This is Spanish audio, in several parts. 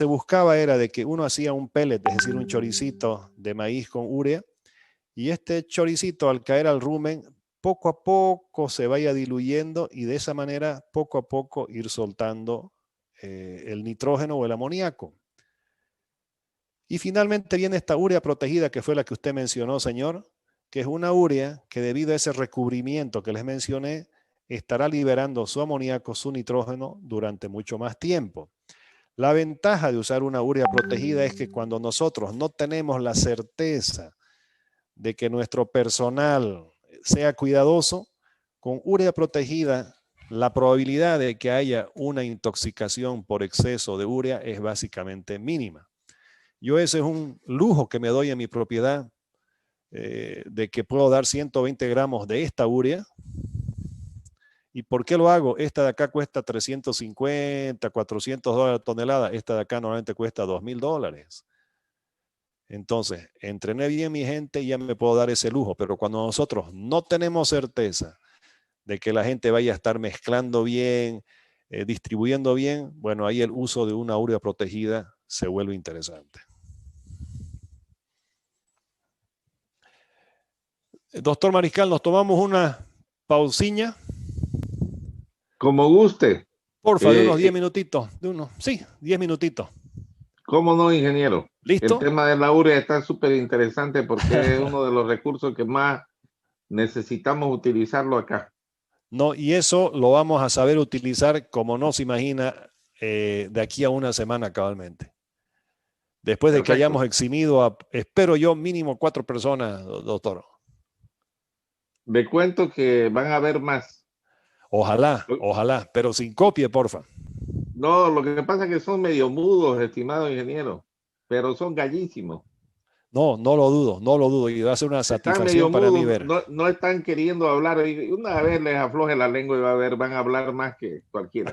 se buscaba era de que uno hacía un pellet, es decir, un choricito de maíz con urea, y este choricito al caer al rumen, poco a poco se vaya diluyendo y de esa manera poco a poco ir soltando el nitrógeno o el amoníaco. Y finalmente viene esta urea protegida que fue la que usted mencionó, señor, que es una urea que debido a ese recubrimiento que les mencioné, estará liberando su amoníaco, su nitrógeno durante mucho más tiempo. La ventaja de usar una urea protegida es que cuando nosotros no tenemos la certeza de que nuestro personal sea cuidadoso, con urea protegida, la probabilidad de que haya una intoxicación por exceso de urea es básicamente mínima. Yo ese es un lujo que me doy en mi propiedad, de que puedo dar 120 gramos de esta urea. ¿Y por qué lo hago? Esta de acá cuesta 350, 400 dólares tonelada. Esta de acá normalmente cuesta $2,000. Entonces, entrené bien mi gente y ya me puedo dar ese lujo. Pero cuando nosotros no tenemos certeza de que la gente vaya a estar mezclando bien, distribuyendo bien, bueno, ahí el uso de una urea protegida se vuelve interesante. Doctor Mariscal, nos tomamos una pausiña. Como guste. Porfa, de unos 10 minutitos. Sí, 10 minutitos. ¿Cómo no, ingeniero? ¿Listo? El tema de la urea está súper interesante porque es uno de los recursos que más necesitamos utilizarlo acá. No, y eso lo vamos a saber utilizar como no se imagina de aquí a una semana cabalmente. Después de que Perfecto. hayamos eximido a, espero yo, mínimo 4 personas, doctor. Le cuento que van a haber más. Ojalá, pero sin copia, porfa. No, lo que pasa es que son medio mudos, estimado ingeniero, pero son gallísimos. No lo dudo, y va a ser una Están medio satisfacción para mí mudos, ver. no están queriendo hablar. Y una vez les afloje la lengua y va a ver, van a hablar más que cualquiera.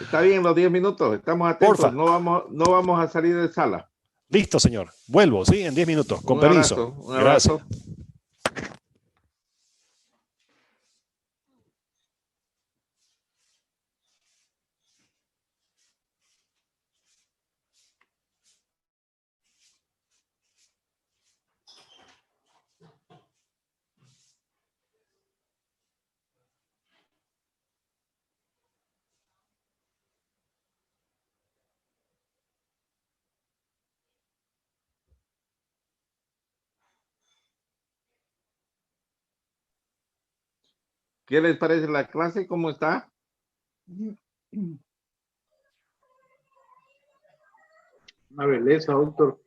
Está bien los 10 minutos, estamos atentos, Porfa. no vamos a salir de sala. Listo, señor. Vuelvo, ¿sí? En 10 minutos. Con Un permiso. abrazo, un Gracias. abrazo. ¿Qué les parece la clase? ¿Cómo está? Una belleza, doctor.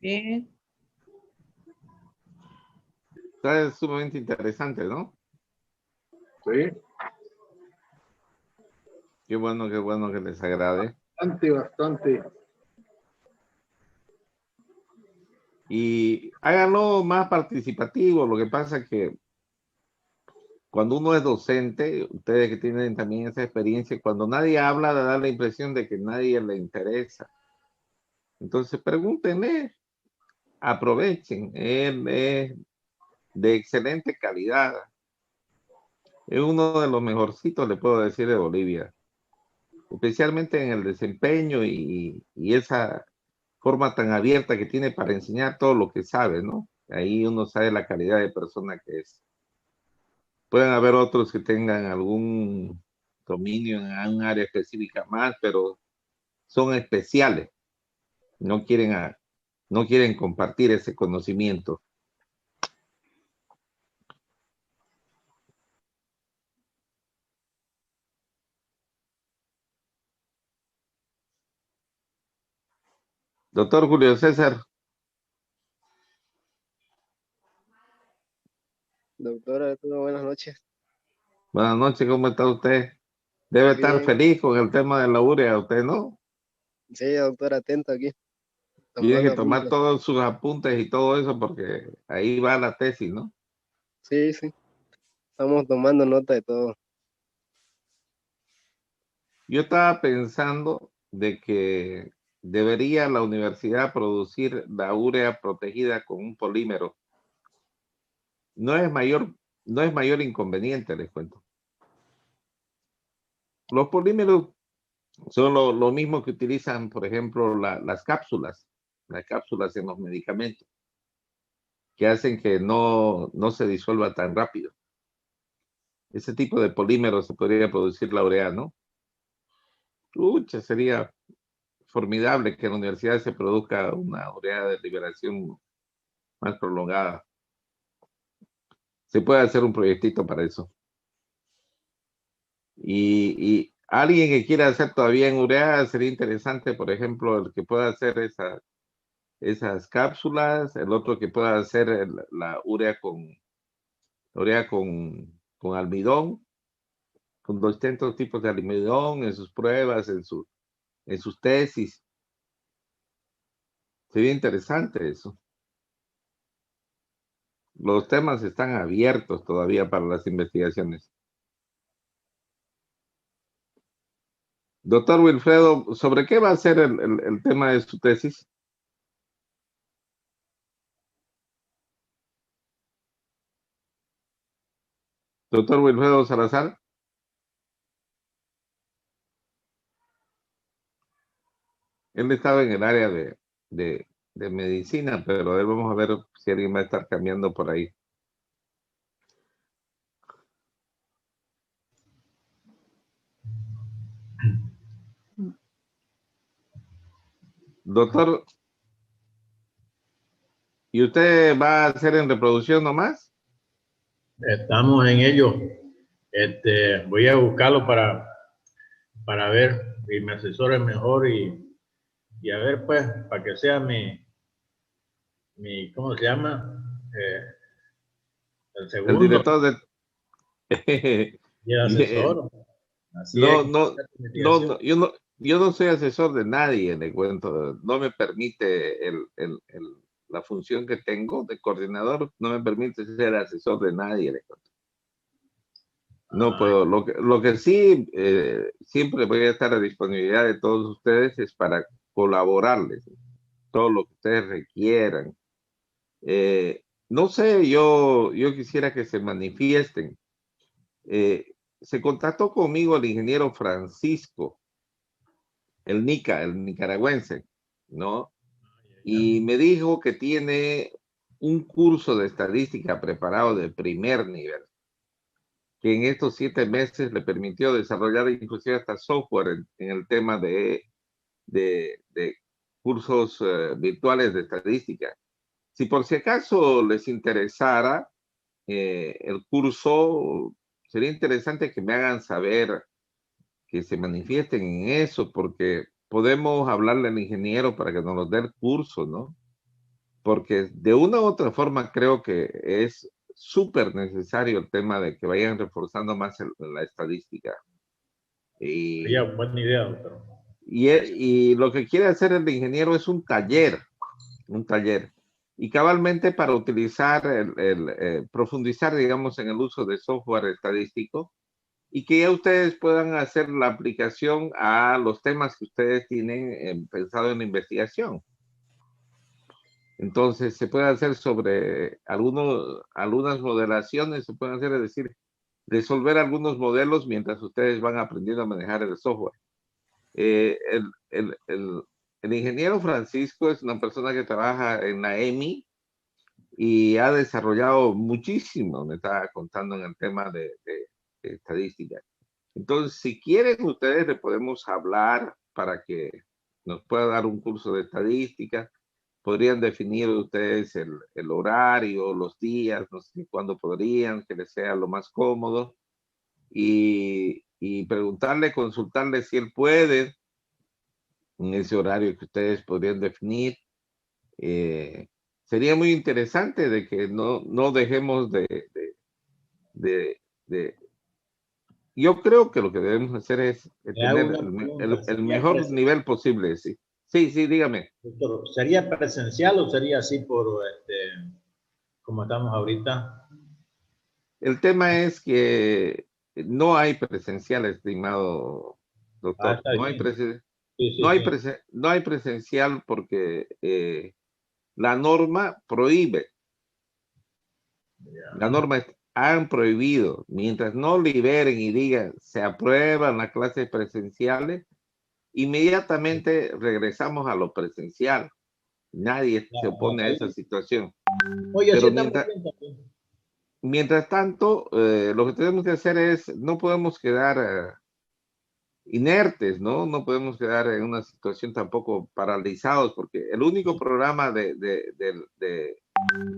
Está sumamente interesante, ¿no? Sí. Qué bueno que les agrade. Bastante. Y háganlo más participativo. Lo que pasa es que cuando uno es docente, ustedes que tienen también esa experiencia, cuando nadie habla, da la impresión de que nadie le interesa. Entonces pregúntenle, aprovechen, es de excelente calidad. Es uno de los mejorcitos, le puedo decir, de Bolivia, especialmente en el desempeño y esa forma tan abierta que tiene para enseñar todo lo que sabe, ¿no? Ahí uno sabe la calidad de persona que es. Pueden haber otros que tengan algún dominio en un área específica más, pero son especiales. No quieren, no quieren compartir ese conocimiento. Doctor Julio César. Doctora, buenas noches. Buenas noches, ¿cómo está usted? Debe estar Bien. feliz con el tema de la urea, ¿usted no? Sí, doctora, atento aquí. Tiene que Tomando tomar apuntes. todos sus apuntes y todo eso porque ahí va la tesis, ¿no? Sí. Estamos tomando nota de todo. Yo estaba pensando de que debería la universidad producir la urea protegida con un polímero. No es mayor inconveniente, les cuento. Los polímeros Son lo mismo que utilizan, por ejemplo, las cápsulas en los medicamentos, que hacen que no se disuelva tan rápido. Ese tipo de polímeros se podría producir la urea, ¿no? Pucha, sería formidable que en la universidad se produzca una urea de liberación más prolongada. Se puede hacer un proyectito para eso. Y alguien que quiera hacer todavía en urea, sería interesante, por ejemplo, el que pueda hacer esas cápsulas, el otro que pueda hacer la urea con almidón, con distintos tipos de almidón en sus pruebas, en sus tesis. Sería interesante eso. Los temas están abiertos todavía para las investigaciones. Doctor Wilfredo, ¿sobre qué va a ser el tema de su tesis? Doctor Wilfredo Salazar. Él estaba en el área de medicina, pero vamos a ver si alguien va a estar cambiando por ahí. Doctor, ¿y usted va a hacer en reproducción nomás? Estamos en ello. Voy a buscarlo para ver y me asesore mejor y a ver, pues, para que sea mi ¿cómo se llama? El El segundo director de... y el asesor. Así No, es. no, yo no soy asesor de nadie, le cuento. No me permite la función que tengo de coordinador, no me permite ser asesor de nadie, le cuento. No puedo. Lo que sí, siempre voy a estar a disponibilidad de todos ustedes es para colaborarles, todo lo que ustedes requieran. No sé, yo quisiera que se manifiesten. Se contactó conmigo el ingeniero Francisco, el Nica, el nicaragüense, ¿no? Y me dijo que tiene un curso de estadística preparado de primer nivel, que en estos 7 meses le permitió desarrollar inclusive hasta software en el tema de cursos virtuales de estadística. Si por si acaso les interesara el curso, sería interesante que me hagan saber, que se manifiesten en eso, porque podemos hablarle al ingeniero para que nos dé el curso, ¿no? Porque de una u otra forma creo que es súper necesario el tema de que vayan reforzando más la estadística. Sería buena idea, doctor. Y lo que quiere hacer el ingeniero es un taller, y cabalmente para utilizar, profundizar, digamos, en el uso de software estadístico, y que ya ustedes puedan hacer la aplicación a los temas que ustedes tienen pensado en la investigación. Entonces, se puede hacer sobre algunas modelaciones, se pueden hacer, es decir, resolver algunos modelos mientras ustedes van aprendiendo a manejar el software. El ingeniero Francisco es una persona que trabaja en la EMI y ha desarrollado muchísimo, me estaba contando, en el tema de estadística. Entonces, si quieren ustedes, le podemos hablar para que nos pueda dar un curso de estadística. Podrían definir ustedes el horario, los días, no sé cuándo podrían, que les sea lo más cómodo, y preguntarle, consultarle si él puede en ese horario que ustedes podrían definir. Sería muy interesante de que no dejemos de yo creo que lo que debemos hacer es tener el mejor nivel posible. Sí, sí, dígame. Doctor, ¿sería presencial o sería así por, como estamos ahorita? El tema es que no hay presencial, estimado doctor. Está No hay, bien. Sí, no hay presencial porque la norma prohíbe. La norma han prohibido. Mientras no liberen y digan se aprueban las clases presenciales, inmediatamente regresamos a lo presencial. Nadie se opone a esa situación. Oye, Pero sí estamos bien también. mientras tanto, lo que tenemos que hacer es, no podemos quedar inertes, ¿no? No podemos quedar en una situación tampoco paralizados, porque el único programa de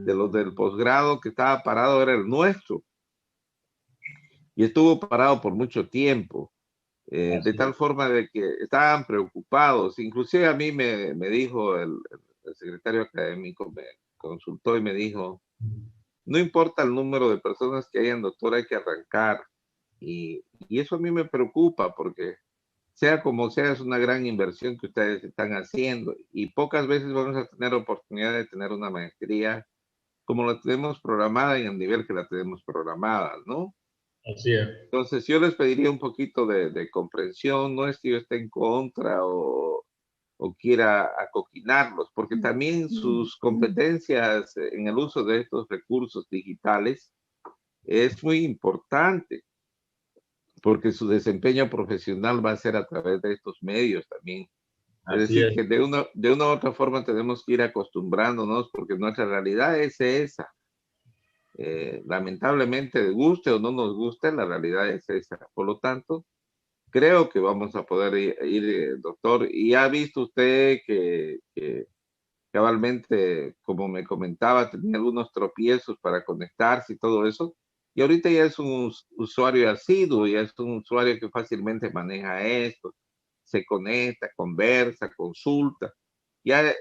los del posgrado que estaba parado era el nuestro. Y estuvo parado por mucho tiempo. De tal forma de que estaban preocupados. Inclusive a mí me dijo el secretario académico, me consultó y me dijo, no importa el número de personas que hayan, doctor, hay que arrancar. Y eso a mí me preocupa porque sea como sea, es una gran inversión que ustedes están haciendo y pocas veces vamos a tener oportunidad de tener una maestría como la tenemos programada y en el nivel que la tenemos programada, ¿no? Así es. Entonces yo les pediría un poquito de comprensión, no es que yo esté en contra o quiera acoquinarlos, porque también sus competencias en el uso de estos recursos digitales es muy importante, porque su desempeño profesional va a ser a través de estos medios también. Es Así decir, es. que de una u otra forma tenemos que ir acostumbrándonos, porque nuestra realidad es esa. Lamentablemente, guste o no nos guste, la realidad es esa. Por lo tanto, creo que vamos a poder ir, doctor. Y ha visto usted que cabalmente, como me comentaba, tenía algunos tropiezos para conectarse y todo eso. Y ahorita ya es un usuario asiduo, ya es un usuario que fácilmente maneja esto, se conecta, conversa, consulta. Ya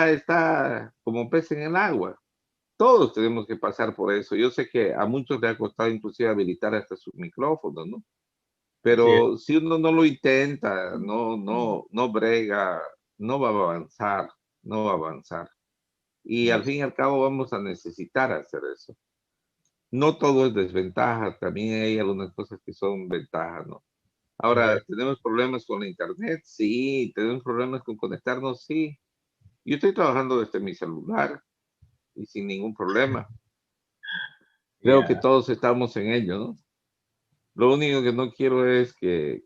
está como pez en el agua. Todos tenemos que pasar por eso. Yo sé que a muchos le ha costado inclusive habilitar hasta sus micrófonos, ¿no? Así es. Pero si uno no lo intenta, no brega, no va a avanzar, no va a avanzar. Y al fin y al cabo vamos a necesitar hacer eso. No todo es desventaja, también hay algunas cosas que son ventajas, ¿no? Ahora, ¿tenemos problemas con la internet? Sí. ¿Tenemos problemas con conectarnos? Sí. Yo estoy trabajando desde mi celular y sin ningún problema. Creo que Ya. todos estamos en ello, ¿no? Lo único que no quiero es que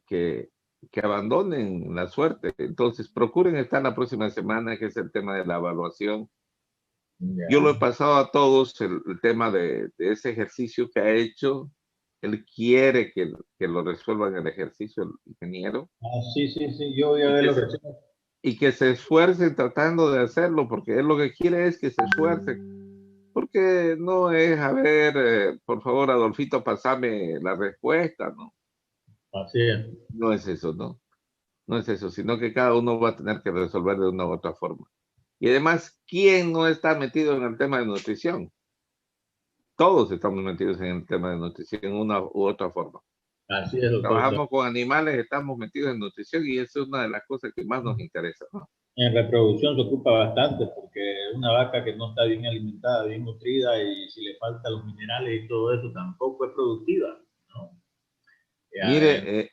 abandonen la suerte. Entonces, procuren estar la próxima semana, que es el tema de la evaluación. Yo lo he pasado a todos, el tema de ese ejercicio que ha hecho. Él quiere que lo resuelva en el ejercicio el ingeniero Sí, sí, sí, yo voy a y ver que, lo que se, sea. y que se esfuercen tratando de hacerlo, porque él lo que quiere es que se esfuercen. Porque no es, a ver, por favor, Adolfito, pasame la respuesta, ¿no? Así es. No es eso, ¿no? No es eso, sino que cada uno va a tener que resolver de una u otra forma. Y además, ¿quién no está metido en el tema de nutrición? Todos estamos metidos en el tema de nutrición en una u otra forma. Así es, doctor. Trabajamos con animales, estamos metidos en nutrición y eso es una de las cosas que más nos interesa, ¿no? En reproducción se ocupa bastante porque una vaca que no está bien alimentada, bien nutrida y si le faltan los minerales y todo eso tampoco es productiva, ¿no? Mire,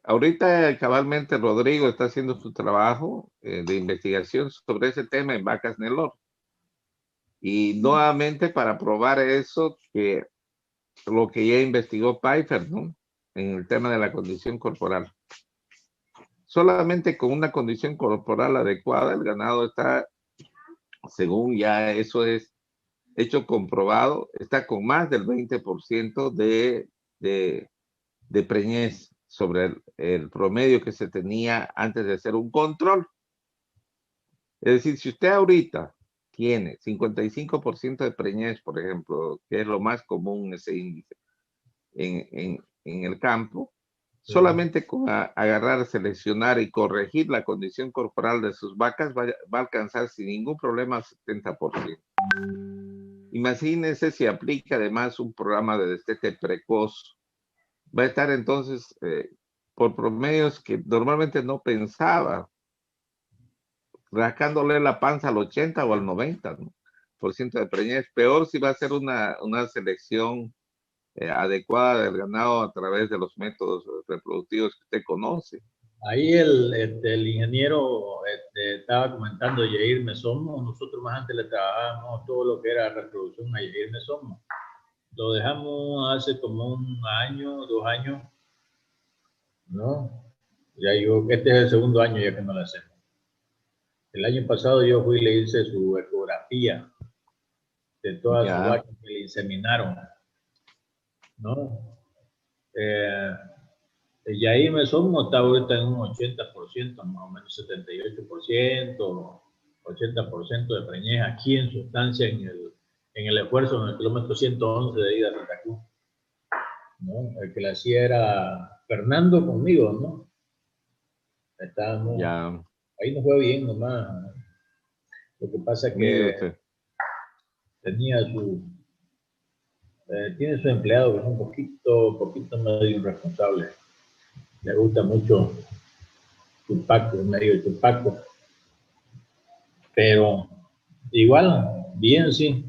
ahorita cabalmente Rodrigo está haciendo su trabajo de investigación sobre ese tema en vacas Nelor. Y nuevamente para probar eso, que lo que ya investigó Pfeiffer, ¿no? En el tema de la condición corporal. Solamente con una condición corporal adecuada, el ganado está, según ya eso es hecho comprobado, está con más del 20% de preñez sobre el promedio que se tenía antes de hacer un control. Es decir, si usted ahorita tiene 55% de preñez, por ejemplo, que es lo más común ese índice en el campo, solamente con agarrar, seleccionar y corregir la condición corporal de sus vacas va a alcanzar sin ningún problema 70%. Imagínense si aplica además un programa de destete precoz. Va a estar entonces por promedios que normalmente no pensaba, rascándole la panza al 80 o al 90%, ¿no? Por ciento de preñez. Peor si va a ser una selección adecuada del ganado a través de los métodos reproductivos que usted conoce. Ahí el ingeniero estaba comentando Yair Mesomo. Nosotros más antes le trabajábamos todo lo que era reproducción a Yair Mesomo. Lo dejamos hace como un año, 2 años, ¿no? Ya yo, este es el segundo año ya que no la hacemos. El año pasado yo fui y le hice su ecografía de todas sus Ya, vacas que le inseminaron, ¿no? Y ahí me son está ahorita en un 80%, más o menos 78%, 80% de preñez aquí en sustancia en el esfuerzo en el kilómetro 111 de ida a Santa Cruz, ¿no? El que la hacía era Fernando conmigo, ¿no? Estábamos, ya, ahí nos fue bien nomás. Lo que pasa es mire que usted. tenía tiene su empleado que es un poquito medio irresponsable. Le gusta mucho Tupaco, medio Tupaco. Pero igual, bien, sí.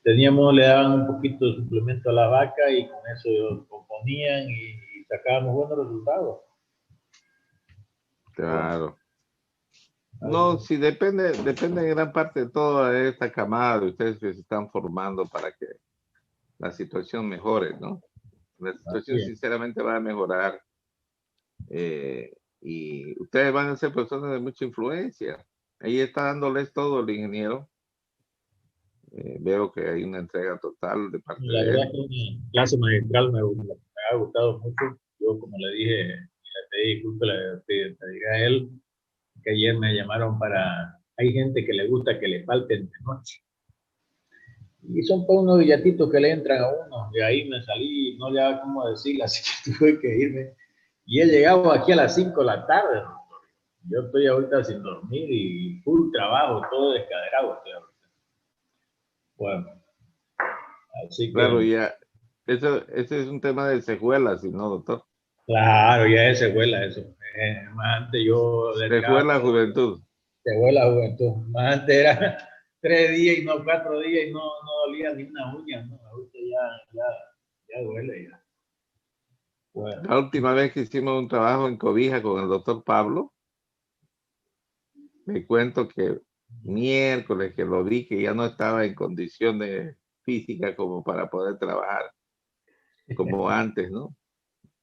Le daban un poquito de suplemento a la vaca y con eso componían y sacábamos buenos resultados. Claro. Bueno, No, sí, depende en gran parte de toda esta camada de ustedes que se están formando para que la situación mejore, ¿no? La situación así es. sinceramente va a mejorar y ustedes van a ser personas de mucha influencia. Ahí está dándoles todo el ingeniero. Veo que hay una entrega total de parte La de verdad él. es que una clase magistral me ha gustado mucho. Yo, como le dije, le pedí disculpas, le diré a él que ayer me llamaron para... Hay gente que le gusta que le falten de noche. Y son todos unos billetitos que le entran a uno. De ahí me salí, no le daba cómo decirle, así que tuve que irme. Y he llegado aquí a las 5 de la tarde, doctor. Yo estoy ahorita sin dormir y full trabajo, todo descaderado estoy ahorita. Bueno, así Claro, que, ya, ese es un tema de secuelas, ¿sí, no, doctor? claro, ya se vuela eso. Más antes yo le tiraba, Secuela juventud. se vuela juventud. Más antes era 3 días y no 4 días y no dolía ni una uña, ¿no? Ahorita ya duele ya. Bueno, La última vez que hicimos un trabajo en Cobija con el doctor Pablo, me cuento que miércoles que lo vi que ya no estaba en condiciones físicas como para poder trabajar como antes, ¿no?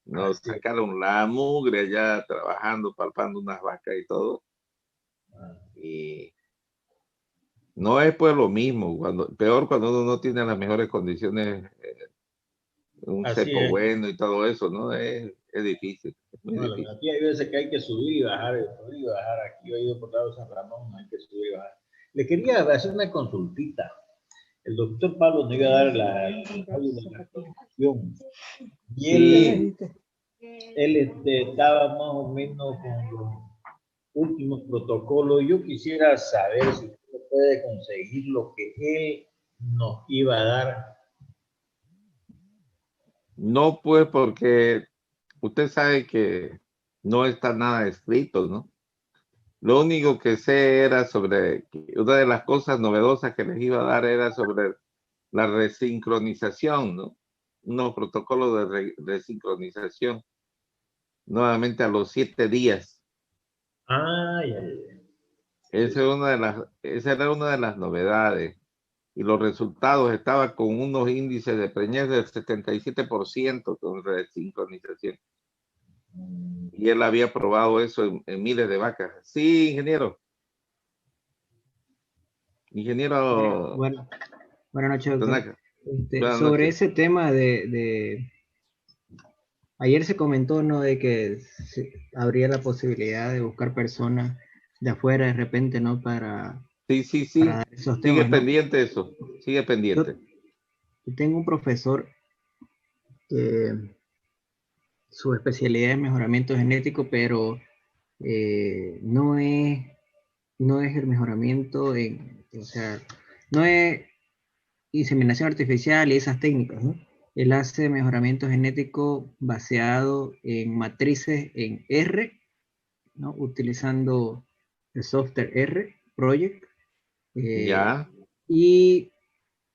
Nos así es. sacaron la mugre ya trabajando, palpando unas vacas y todo. Ah, Y no es pues lo mismo, peor cuando uno no tiene las mejores condiciones, un así cepo es. bueno y todo eso, ¿no? Es difícil, es muy Bueno, difícil. aquí hay veces que hay que subir y bajar, subir y bajar. Aquí yo he ido por lado San Ramón, hay que subir y bajar. Le quería hacer una consultita. El doctor Pablo nos iba a dar el audio de la actualización. Y Sí, él estaba más o menos con los últimos protocolos. Yo quisiera saber si usted puede conseguir lo que él nos iba a dar. no pues porque usted sabe que no está nada escrito, ¿no? Lo único que sé era sobre, una de las cosas novedosas que les iba a dar era sobre la resincronización, ¿no? Unos protocolos de resincronización, nuevamente a los 7 días. Ay, ay, ay. Esa era una de las novedades. Y los resultados estaban con unos índices de preñez del 77% con resincronización. Y él había probado eso en miles de vacas. Sí, ingeniero. Ingeniero Bueno, buenas noches, doctor. Tanaka. Buenas Sobre noches. ese tema ayer se comentó, ¿no? De que habría la posibilidad de buscar personas de afuera de repente, ¿no? Sí. Para dar esos Sigue temas, ¿no? pendiente eso. Sigue Yo, pendiente. yo tengo un profesor que su especialidad es mejoramiento genético, pero no es el mejoramiento o sea, no es inseminación artificial y esas técnicas, ¿no? Él hace mejoramiento genético basado en matrices en R, ¿no? Utilizando el software R Project, Ya. y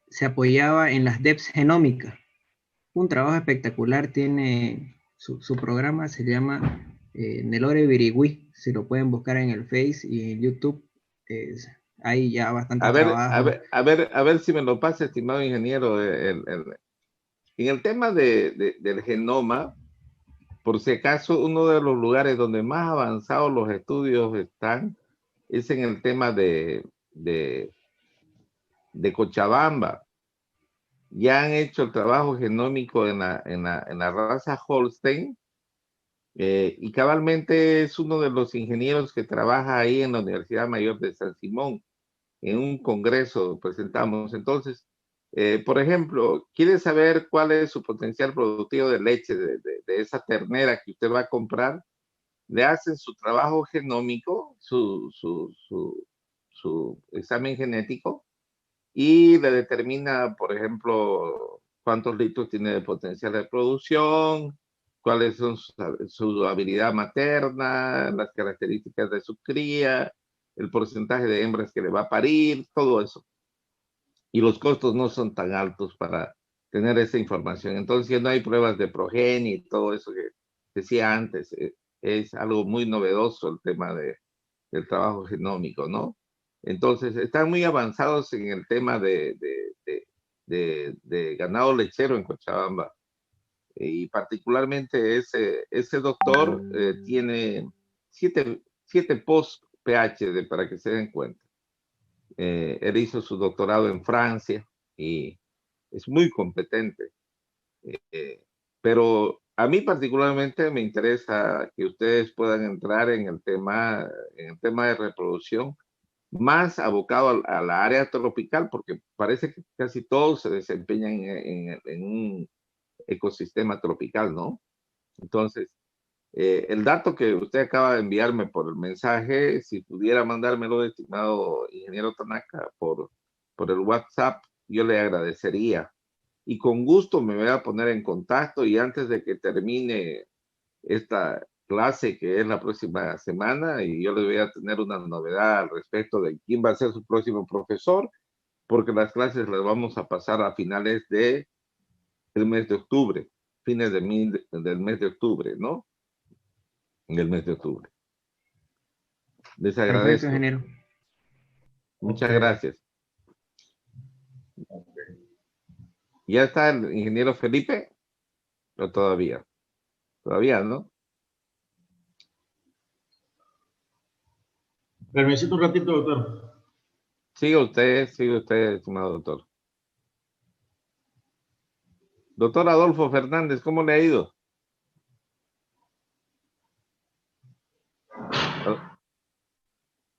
se apoyaba en las DEPs genómicas. Un trabajo espectacular, tiene su programa, se llama Nelore Birigui, si lo pueden buscar en el Face y en YouTube, hay ya A bastantes ver, trabajos. a ver si me lo pasa, estimado ingeniero. En el tema del genoma, Por si acaso, uno de los lugares donde más avanzados los estudios están es en el tema de Cochabamba. Ya han hecho el trabajo genómico en la raza Holstein, y cabalmente es uno de los ingenieros que trabaja ahí en la Universidad Mayor de San Simón. En un congreso presentamos. Entonces, por ejemplo, ¿quiere saber cuál es su potencial productivo de leche de esa ternera que usted va a comprar? Le hacen su trabajo genómico, su examen genético, y le determina, por ejemplo, cuántos litros tiene de potencial de producción, cuáles son su habilidad materna, las características de su cría, el porcentaje de hembras que le va a parir, todo eso. Y los costos no son tan altos para tener esa información. Entonces, no hay pruebas de progenie y todo eso que decía antes. Es algo muy novedoso el tema del trabajo genómico, ¿no? Entonces, están muy avanzados en el tema de ganado lechero en Cochabamba. Y particularmente ese doctor tiene 7 post PhD, para que se den cuenta. Él hizo su doctorado en Francia y es muy competente. Pero a mí particularmente me interesa que ustedes puedan entrar en el tema de reproducción, más abocado a la área tropical, porque parece que casi todos se desempeñan en un ecosistema tropical, ¿no? Entonces, el dato que usted acaba de enviarme por el mensaje, si pudiera mandármelo, estimado ingeniero Tanaka, por el WhatsApp, yo le agradecería. Y con gusto me voy a poner en contacto, y antes de que termine esta clase, que es la próxima semana, y yo les voy a tener una novedad al respecto de quién va a ser su próximo profesor, porque las clases las vamos a pasar a finales del mes de octubre, fines del mes de octubre, ¿no? En el mes de octubre. Les Perfecto, agradezco. ingeniero. Muchas Ok. gracias. ¿Ya está el ingeniero Felipe? ¿O todavía? Todavía, ¿no? Permisito un ratito, doctor. Sigue usted, estimado doctor. Doctor Adolfo Fernández, ¿cómo le ha ido?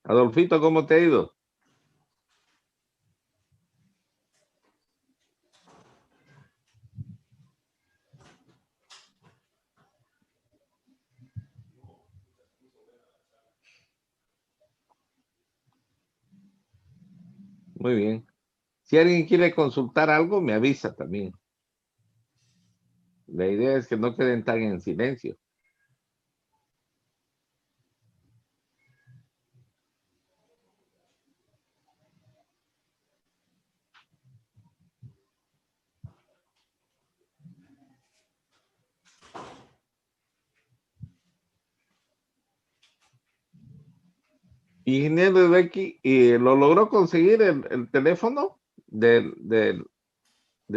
Adolfito, ¿cómo te ha ido? Muy bien. Si alguien quiere consultar algo, me avisa también. La idea es que no queden tan en silencio. Ingeniero Becky, ¿y lo logró conseguir el teléfono de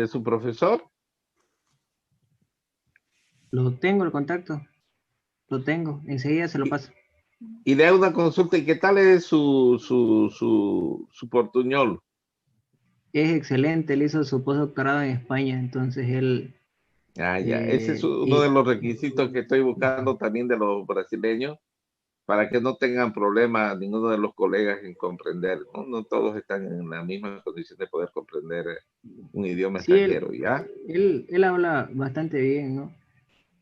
su profesor? Lo tengo, el contacto. Lo tengo. Enseguida se lo paso. Y le hago una consulta. ¿Y qué tal es su portuñol? Es excelente. Él hizo su postdoctorado en España. Entonces él... Ya. Ese es uno de los requisitos que estoy buscando también de los brasileños, para que no tengan problemas ninguno de los colegas en comprender, ¿no? No todos están en la misma condición de poder comprender un idioma Sí, extranjero, ¿ya? él habla bastante bien, ¿no?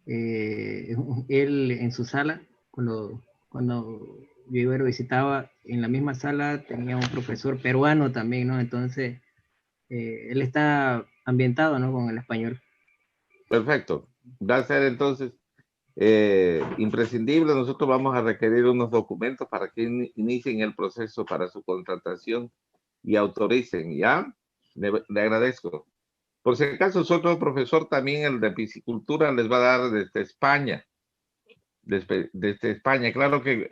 Él en su sala, cuando yo iba y lo visitaba, en la misma sala tenía un profesor peruano también, ¿no? Entonces, él está ambientado, ¿no? Con el español. Perfecto. Va a ser entonces imprescindible. Nosotros vamos a requerir unos documentos para que inicien el proceso para su contratación y autoricen, ¿ya? Le agradezco. Por si acaso, es otro profesor también, el de piscicultura, les va a dar desde España. Desde España. Claro que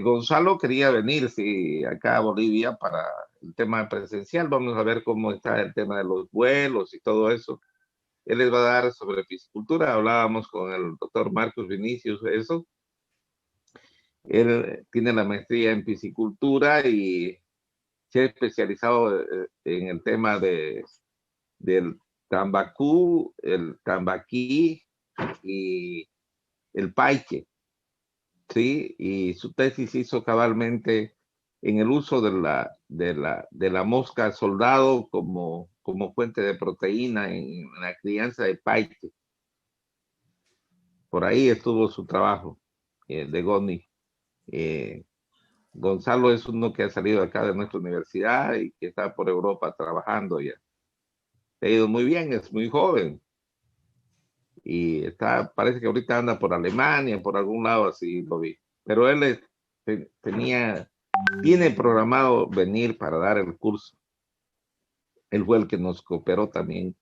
Gonzalo quería venir, sí, acá a Bolivia para el tema presencial. Vamos a ver cómo está el tema de los vuelos y todo eso. Él les va a dar sobre piscicultura. Hablábamos con el doctor Marcos Vinicius, eso. Él tiene la maestría en piscicultura y se ha especializado en el tema del tambacú, el tambaquí y el paique, ¿sí? Y su tesis hizo cabalmente en el uso de la mosca soldado como fuente de proteína en la crianza de paique. Por ahí estuvo su trabajo de Goni. Gonzalo es uno que ha salido acá de nuestra universidad y que está por Europa trabajando ya. Ha ido muy bien, es muy joven. Y parece que ahorita anda por Alemania, por algún lado así lo vi. Pero él tiene programado venir para dar el curso. Él fue el que nos cooperó también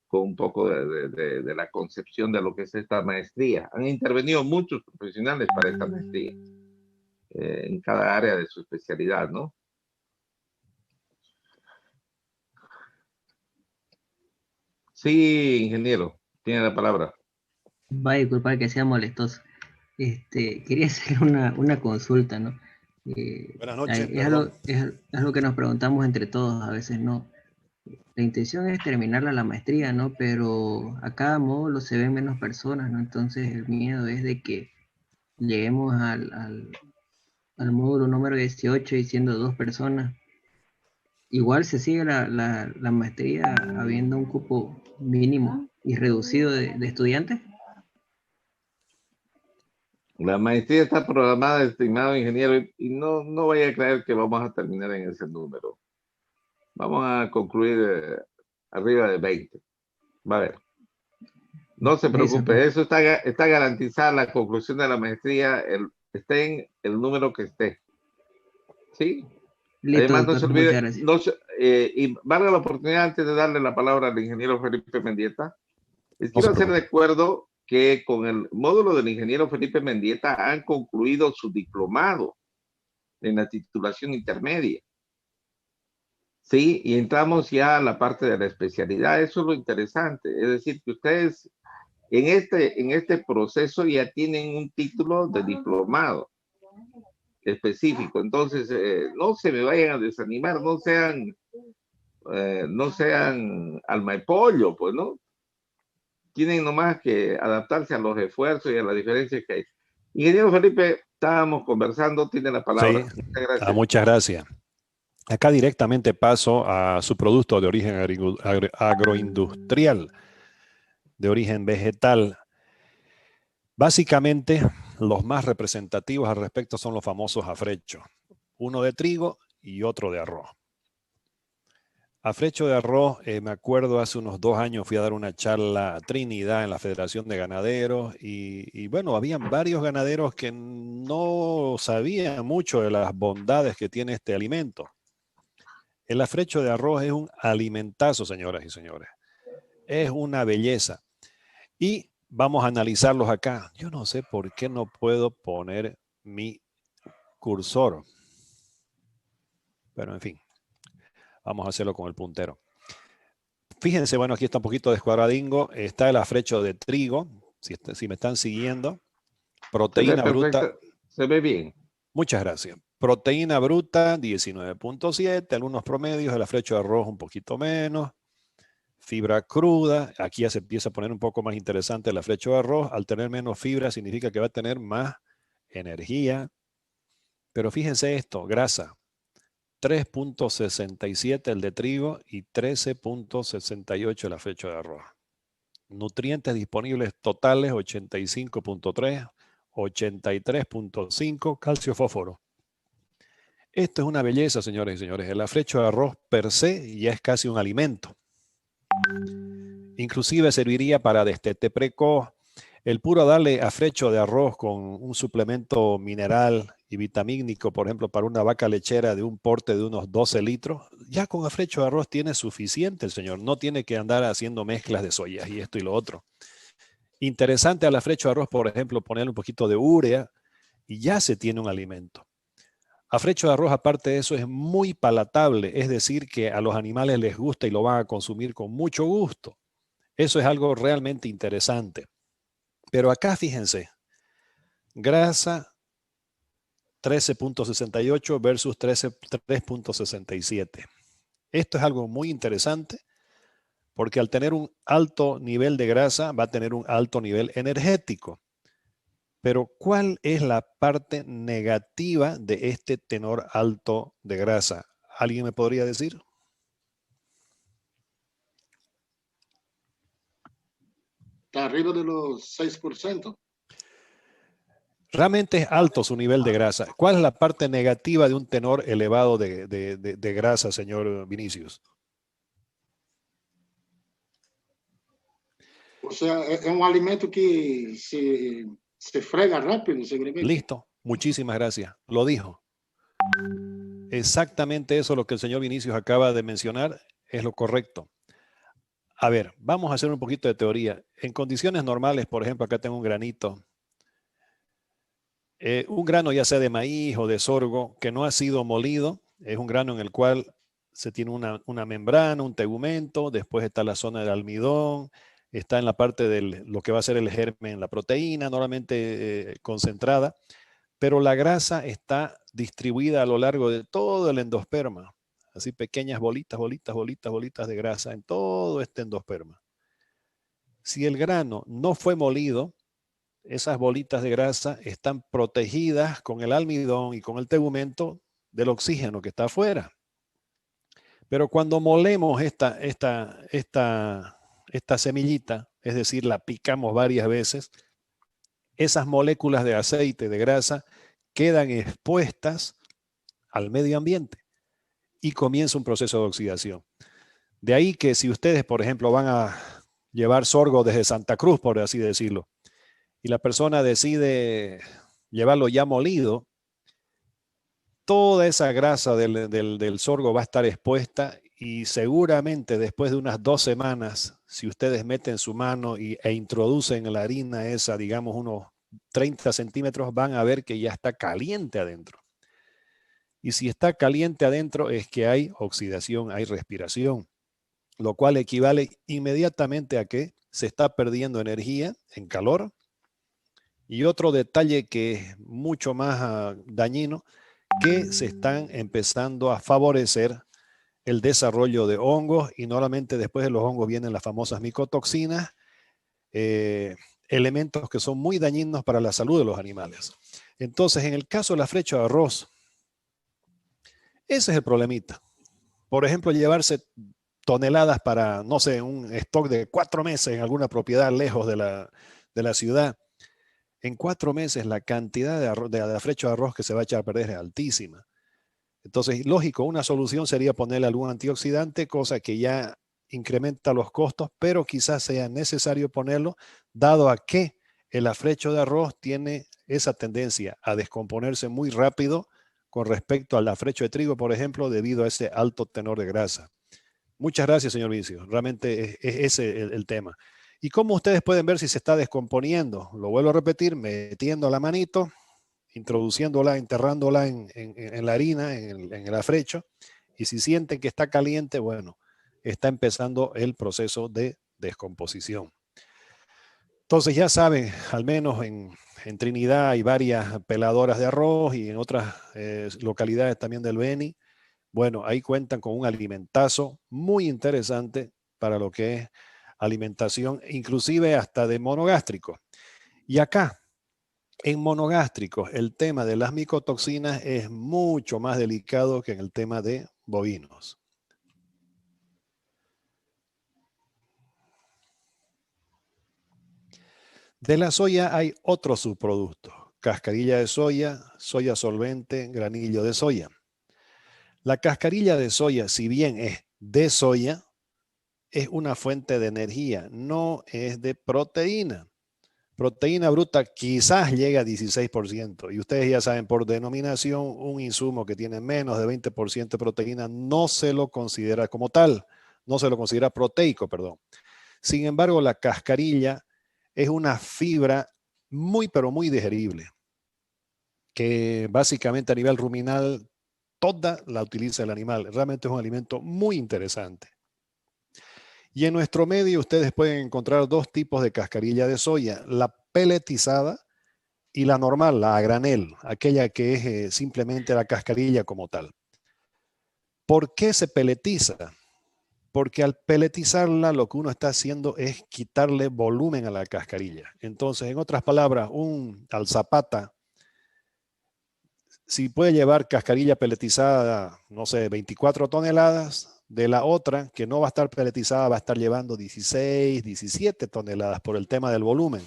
con un poco de la concepción de lo que es esta maestría. Han intervenido muchos profesionales para esta maestría. En cada área de su especialidad, ¿no? Sí, ingeniero, tiene la palabra. Va a disculpar que sea molestoso. Quería hacer una consulta, ¿no? Buenas noches, Es algo que nos preguntamos entre todos a veces, ¿no? La intención es terminar la maestría, ¿no? Pero a cada módulo se ven menos personas, ¿no? Entonces el miedo es de que lleguemos al módulo número 18 y siendo 2 personas. Igual se sigue la maestría habiendo un cupo mínimo y reducido de estudiantes. La maestría está programada, estimado ingeniero, y no vaya a creer que vamos a terminar en ese número. Vamos a concluir arriba de 20. Va a ver. No se preocupe, eso está garantizada la conclusión de la maestría, esté en el número que esté. ¿Sí? Listo, además, doctor, no se olvide, y valga la oportunidad antes de darle la palabra al ingeniero Felipe Mendieta, les quiero hacer de acuerdo que con el módulo del ingeniero Felipe Mendieta han concluido su diplomado en la titulación intermedia. Sí, y entramos ya a la parte de la especialidad. Eso es lo interesante. Es decir, que ustedes en este proceso ya tienen un título de diplomado específico. Entonces, no se me vayan a desanimar, no sean alma de pollo, pues, ¿no? Tienen nomás que adaptarse a los esfuerzos y a la diferencia que hay. Ingeniero Felipe, estábamos conversando, tiene la palabra. Sí, muchas gracias. Muchas gracias. Acá directamente paso a su producto de origen agroindustrial, de origen vegetal. Básicamente, los más representativos al respecto son los famosos afrechos. Uno de trigo y otro de arroz. Afrecho de arroz, me acuerdo hace unos 2 años fui a dar una charla a Trinidad en la Federación de Ganaderos y bueno, habían varios ganaderos que no sabían mucho de las bondades que tiene este alimento. El afrecho de arroz es un alimentazo, señoras y señores. Es una belleza. Y vamos a analizarlos acá. Yo no sé por qué no puedo poner mi cursor. Pero en fin, vamos a hacerlo con el puntero. Fíjense, bueno, aquí está un poquito descuadradingo. Está el afrecho de trigo, si me están siguiendo. Proteína bruta. Se ve bien. Muchas gracias. Proteína bruta, 19.7. Algunos promedios. El afrecho de arroz un poquito menos. Fibra cruda. Aquí ya se empieza a poner un poco más interesante el afrecho de arroz. Al tener menos fibra significa que va a tener más energía. Pero fíjense esto, grasa. 3.67 el de trigo y 13.68 el afrecho de arroz. Nutrientes disponibles totales 85.3, 83.5, calcio, fósforo. Esto es una belleza, señores y señores. El afrecho de arroz per se ya es casi un alimento. Inclusive serviría para destete precoz. El puro darle afrecho de arroz con un suplemento mineral y vitamínico, por ejemplo, para una vaca lechera de un porte de unos 12 litros, ya con afrecho de arroz tiene suficiente el señor. No tiene que andar haciendo mezclas de soya y esto y lo otro. Interesante al afrecho de arroz, por ejemplo, ponerle un poquito de urea y ya se tiene un alimento. Afrecho de arroz, aparte de eso, es muy palatable, es decir, que a los animales les gusta y lo van a consumir con mucho gusto. Eso es algo realmente interesante. Pero acá fíjense, grasa 13.68 versus 3.67. Esto es algo muy interesante porque al tener un alto nivel de grasa va a tener un alto nivel energético. Pero ¿cuál es la parte negativa de este tenor alto de grasa? ¿Alguien me podría decir? Está arriba de los 6%. Realmente es alto su nivel de grasa. ¿Cuál es la parte negativa de un tenor elevado de grasa, señor Vinicius? O sea, es un alimento que se frega rápido, seguramente. Listo. Muchísimas gracias. Lo dijo. Exactamente eso lo que el señor Vinicius acaba de mencionar es lo correcto. A ver, vamos a hacer un poquito de teoría. En condiciones normales, por ejemplo, acá tengo un granito. Un grano ya sea de maíz o de sorgo que no ha sido molido, es un grano en el cual se tiene una membrana, un tegumento, después está la zona del almidón, está en la parte de lo que va a ser el germen, la proteína, normalmente concentrada, pero la grasa está distribuida a lo largo de todo el endosperma, así pequeñas bolitas, bolitas, bolitas, bolitas de grasa en todo este endosperma. Si el grano no fue molido, esas bolitas de grasa están protegidas con el almidón y con el tegumento del oxígeno que está afuera. Pero cuando molemos esta semillita, es decir, la picamos varias veces, esas moléculas de aceite, de grasa, quedan expuestas al medio ambiente y comienza un proceso de oxidación. De ahí que si ustedes, por ejemplo, van a llevar sorgo desde Santa Cruz, por así decirlo, y la persona decide llevarlo ya molido, toda esa grasa del sorgo va a estar expuesta y seguramente después de unas 2 semanas, si ustedes meten su mano e introducen la harina esa, digamos unos 30 centímetros, van a ver que ya está caliente adentro. Y si está caliente adentro es que hay oxidación, hay respiración, lo cual equivale inmediatamente a que se está perdiendo energía en calor. Y otro detalle que es mucho más dañino, que se están empezando a favorecer el desarrollo de hongos y normalmente después de los hongos vienen las famosas micotoxinas, elementos que son muy dañinos para la salud de los animales. Entonces, en el caso de la flecha de arroz, ese es el problemita. Por ejemplo, llevarse toneladas para, no sé, un stock de 4 meses en alguna propiedad lejos de la ciudad. En 4 meses la cantidad de afrecho de arroz que se va a echar a perder es altísima. Entonces, lógico, una solución sería ponerle algún antioxidante, cosa que ya incrementa los costos, pero quizás sea necesario ponerlo, dado a que el afrecho de arroz tiene esa tendencia a descomponerse muy rápido con respecto al afrecho de trigo, por ejemplo, debido a ese alto tenor de grasa. Muchas gracias, señor Vicio. Realmente es ese el tema. ¿Y cómo ustedes pueden ver si se está descomponiendo? Lo vuelvo a repetir, metiendo la manito, introduciéndola, enterrándola en la harina, en el afrecho, y si sienten que está caliente, bueno, está empezando el proceso de descomposición. Entonces ya saben, al menos en Trinidad hay varias peladoras de arroz y en otras localidades también del Beni. Bueno, ahí cuentan con un alimentazo muy interesante para lo que es alimentación, inclusive hasta de monogástrico. Y acá, en monogástricos, el tema de las micotoxinas es mucho más delicado que en el tema de bovinos. De la soya hay otros subproductos: cascarilla de soya, soya solvente, granillo de soya. La cascarilla de soya, si bien es de soya, es una fuente de energía, no es de proteína. Proteína bruta quizás llega a 16%. Y ustedes ya saben, por denominación, un insumo que tiene menos de 20% de proteína no se lo considera como tal, no se lo considera proteico, perdón. Sin embargo, la cascarilla es una fibra muy, pero muy digerible, que básicamente a nivel ruminal toda la utiliza el animal. Realmente es un alimento muy interesante. Y en nuestro medio ustedes pueden encontrar dos tipos de cascarilla de soya, la peletizada y la normal, la a granel, aquella que es simplemente la cascarilla como tal. ¿Por qué se peletiza? Porque al peletizarla lo que uno está haciendo es quitarle volumen a la cascarilla. Entonces, en otras palabras, un alzapata, si puede llevar cascarilla peletizada, no sé, 24 toneladas, de la otra, que no va a estar peletizada, va a estar llevando 16, 17 toneladas por el tema del volumen.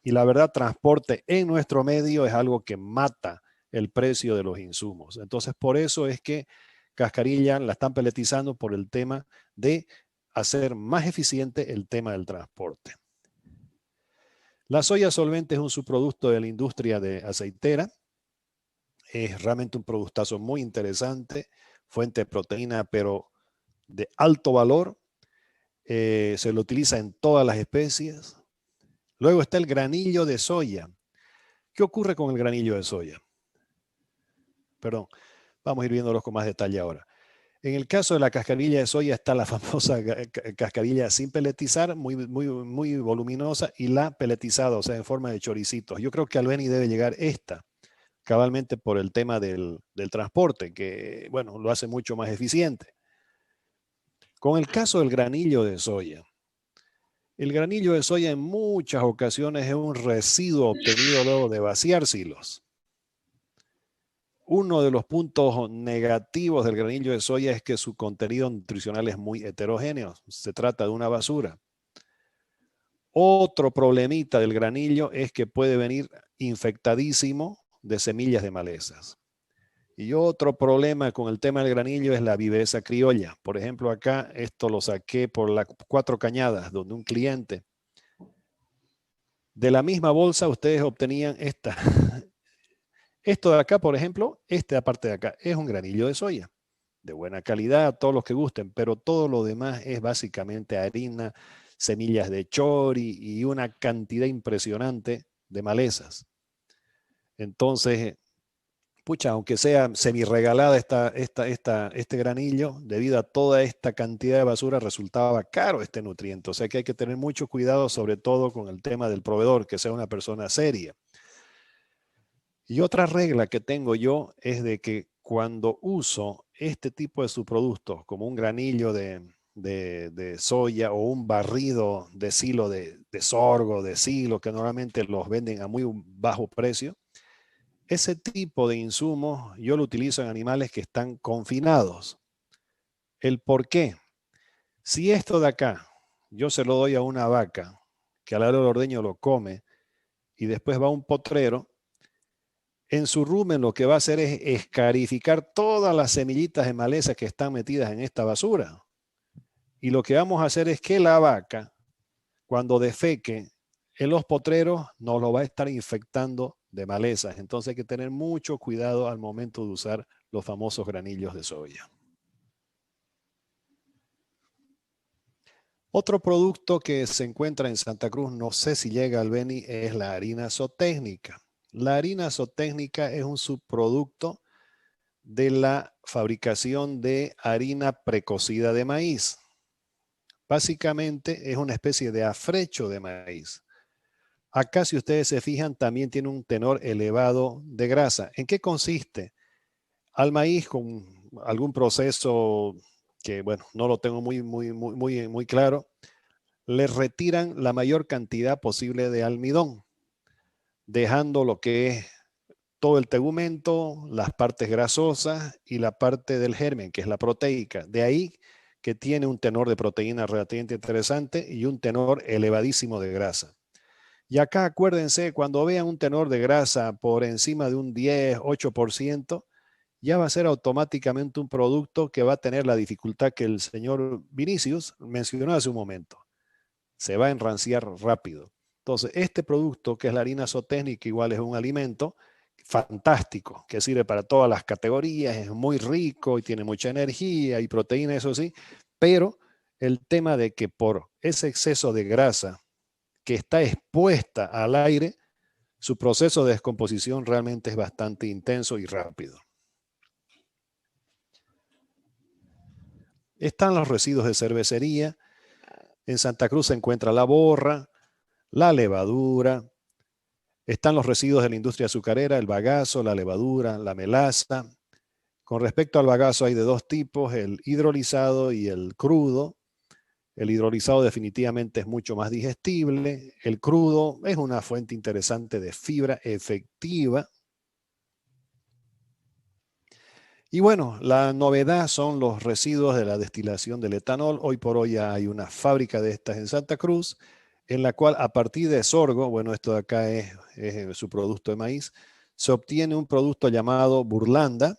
Y la verdad, transporte en nuestro medio es algo que mata el precio de los insumos. Entonces, por eso es que cascarilla la están peletizando por el tema de hacer más eficiente el tema del transporte. La soya solvente es un subproducto de la industria de aceitera. Es realmente un productazo muy interesante, fuente de proteína, pero de alto valor. Se lo utiliza en todas las especies. Luego está el granillo de soya. ¿Qué ocurre con el granillo de soya? Perdón, vamos a ir viéndolo con más detalle ahora. En el caso de la cascarilla de soya está la famosa cascarilla sin peletizar, muy voluminosa, y la peletizada, o sea, en forma de choricitos. Yo creo que al Beni debe llegar esta, cabalmente por el tema del transporte, que, bueno, lo hace mucho más eficiente. Con el caso del granillo de soya, el granillo de soya en muchas ocasiones es un residuo obtenido luego de vaciar silos. Uno de los puntos negativos del granillo de soya es que su contenido nutricional es muy heterogéneo. Se trata de una basura. Otro problemita del granillo es que puede venir infectadísimo de semillas de malezas. Y otro problema con el tema del granillo es la viveza criolla. Por ejemplo, acá esto lo saqué por las 4 Cañadas, donde un cliente de la misma bolsa ustedes obtenían esta. Esto de acá, por ejemplo, esta parte de acá es un granillo de soya, de buena calidad, todos los que gusten, pero todo lo demás es básicamente harina, semillas de chori y una cantidad impresionante de malezas. Entonces, pucha, aunque sea semi-regalada este granillo, debido a toda esta cantidad de basura, resultaba caro este nutriente. O sea que hay que tener mucho cuidado, sobre todo con el tema del proveedor, que sea una persona seria. Y otra regla que tengo yo es de que cuando uso este tipo de subproductos, como un granillo de soya o un barrido de silo de sorgo, de silo, que normalmente los venden a muy bajo precio, ese tipo de insumos yo lo utilizo en animales que están confinados. ¿El por qué? Si esto de acá yo se lo doy a una vaca que a la hora del ordeño lo come y después va a un potrero, en su rumen lo que va a hacer es escarificar todas las semillitas de maleza que están metidas en esta basura. Y lo que vamos a hacer es que la vaca, cuando defeque en los potreros, nos lo va a estar infectando de malezas. Entonces hay que tener mucho cuidado al momento de usar los famosos granillos de soya. Otro producto que se encuentra en Santa Cruz, no sé si llega al Beni, es la harina zootécnica. La harina zootécnica es un subproducto de la fabricación de harina precocida de maíz. Básicamente es una especie de afrecho de maíz. Acá, si ustedes se fijan, también tiene un tenor elevado de grasa. ¿En qué consiste? Al maíz con algún proceso que, bueno, no lo tengo muy claro, le retiran la mayor cantidad posible de almidón, dejando lo que es todo el tegumento, las partes grasosas y la parte del germen, que es la proteica. De ahí que tiene un tenor de proteína relativamente interesante y un tenor elevadísimo de grasa. Y acá acuérdense, cuando vean un tenor de grasa por encima de un 10, 8%, ya va a ser automáticamente un producto que va a tener la dificultad que el señor Vinicius mencionó hace un momento. Se va a enranciar rápido. Entonces, este producto, que es la harina zootécnica, igual es un alimento fantástico, que sirve para todas las categorías, es muy rico y tiene mucha energía y proteína, eso sí, pero el tema de que por ese exceso de grasa que está expuesta al aire, su proceso de descomposición realmente es bastante intenso y rápido. Están los residuos de cervecería. En Santa Cruz se encuentra la borra, la levadura, están los residuos de la industria azucarera, el bagazo, la levadura, la melaza. Con respecto al bagazo hay de dos tipos, el hidrolizado y el crudo. El hidrolizado definitivamente es mucho más digestible. El crudo es una fuente interesante de fibra efectiva. Y bueno, la novedad son los residuos de la destilación del etanol. Hoy por hoy hay una fábrica de estas en Santa Cruz, en la cual a partir de sorgo, bueno, esto de acá es su producto de maíz, se obtiene un producto llamado burlanda,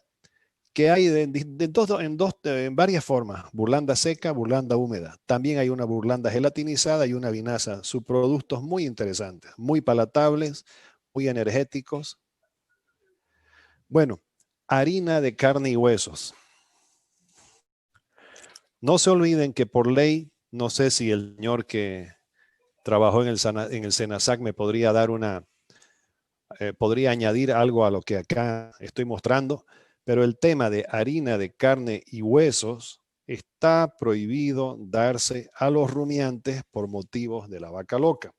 que hay en varias formas, burlanda seca, burlanda húmeda. También hay una burlanda gelatinizada y una vinaza, subproductos muy interesantes, muy palatables, muy energéticos. Bueno, harina de carne y huesos. No se olviden que por ley, no sé si el señor que trabajó en el Senasac me podría dar podría añadir algo a lo que acá estoy mostrando, pero el tema de harina de carne y huesos está prohibido darse a los rumiantes por motivos de la vaca loca.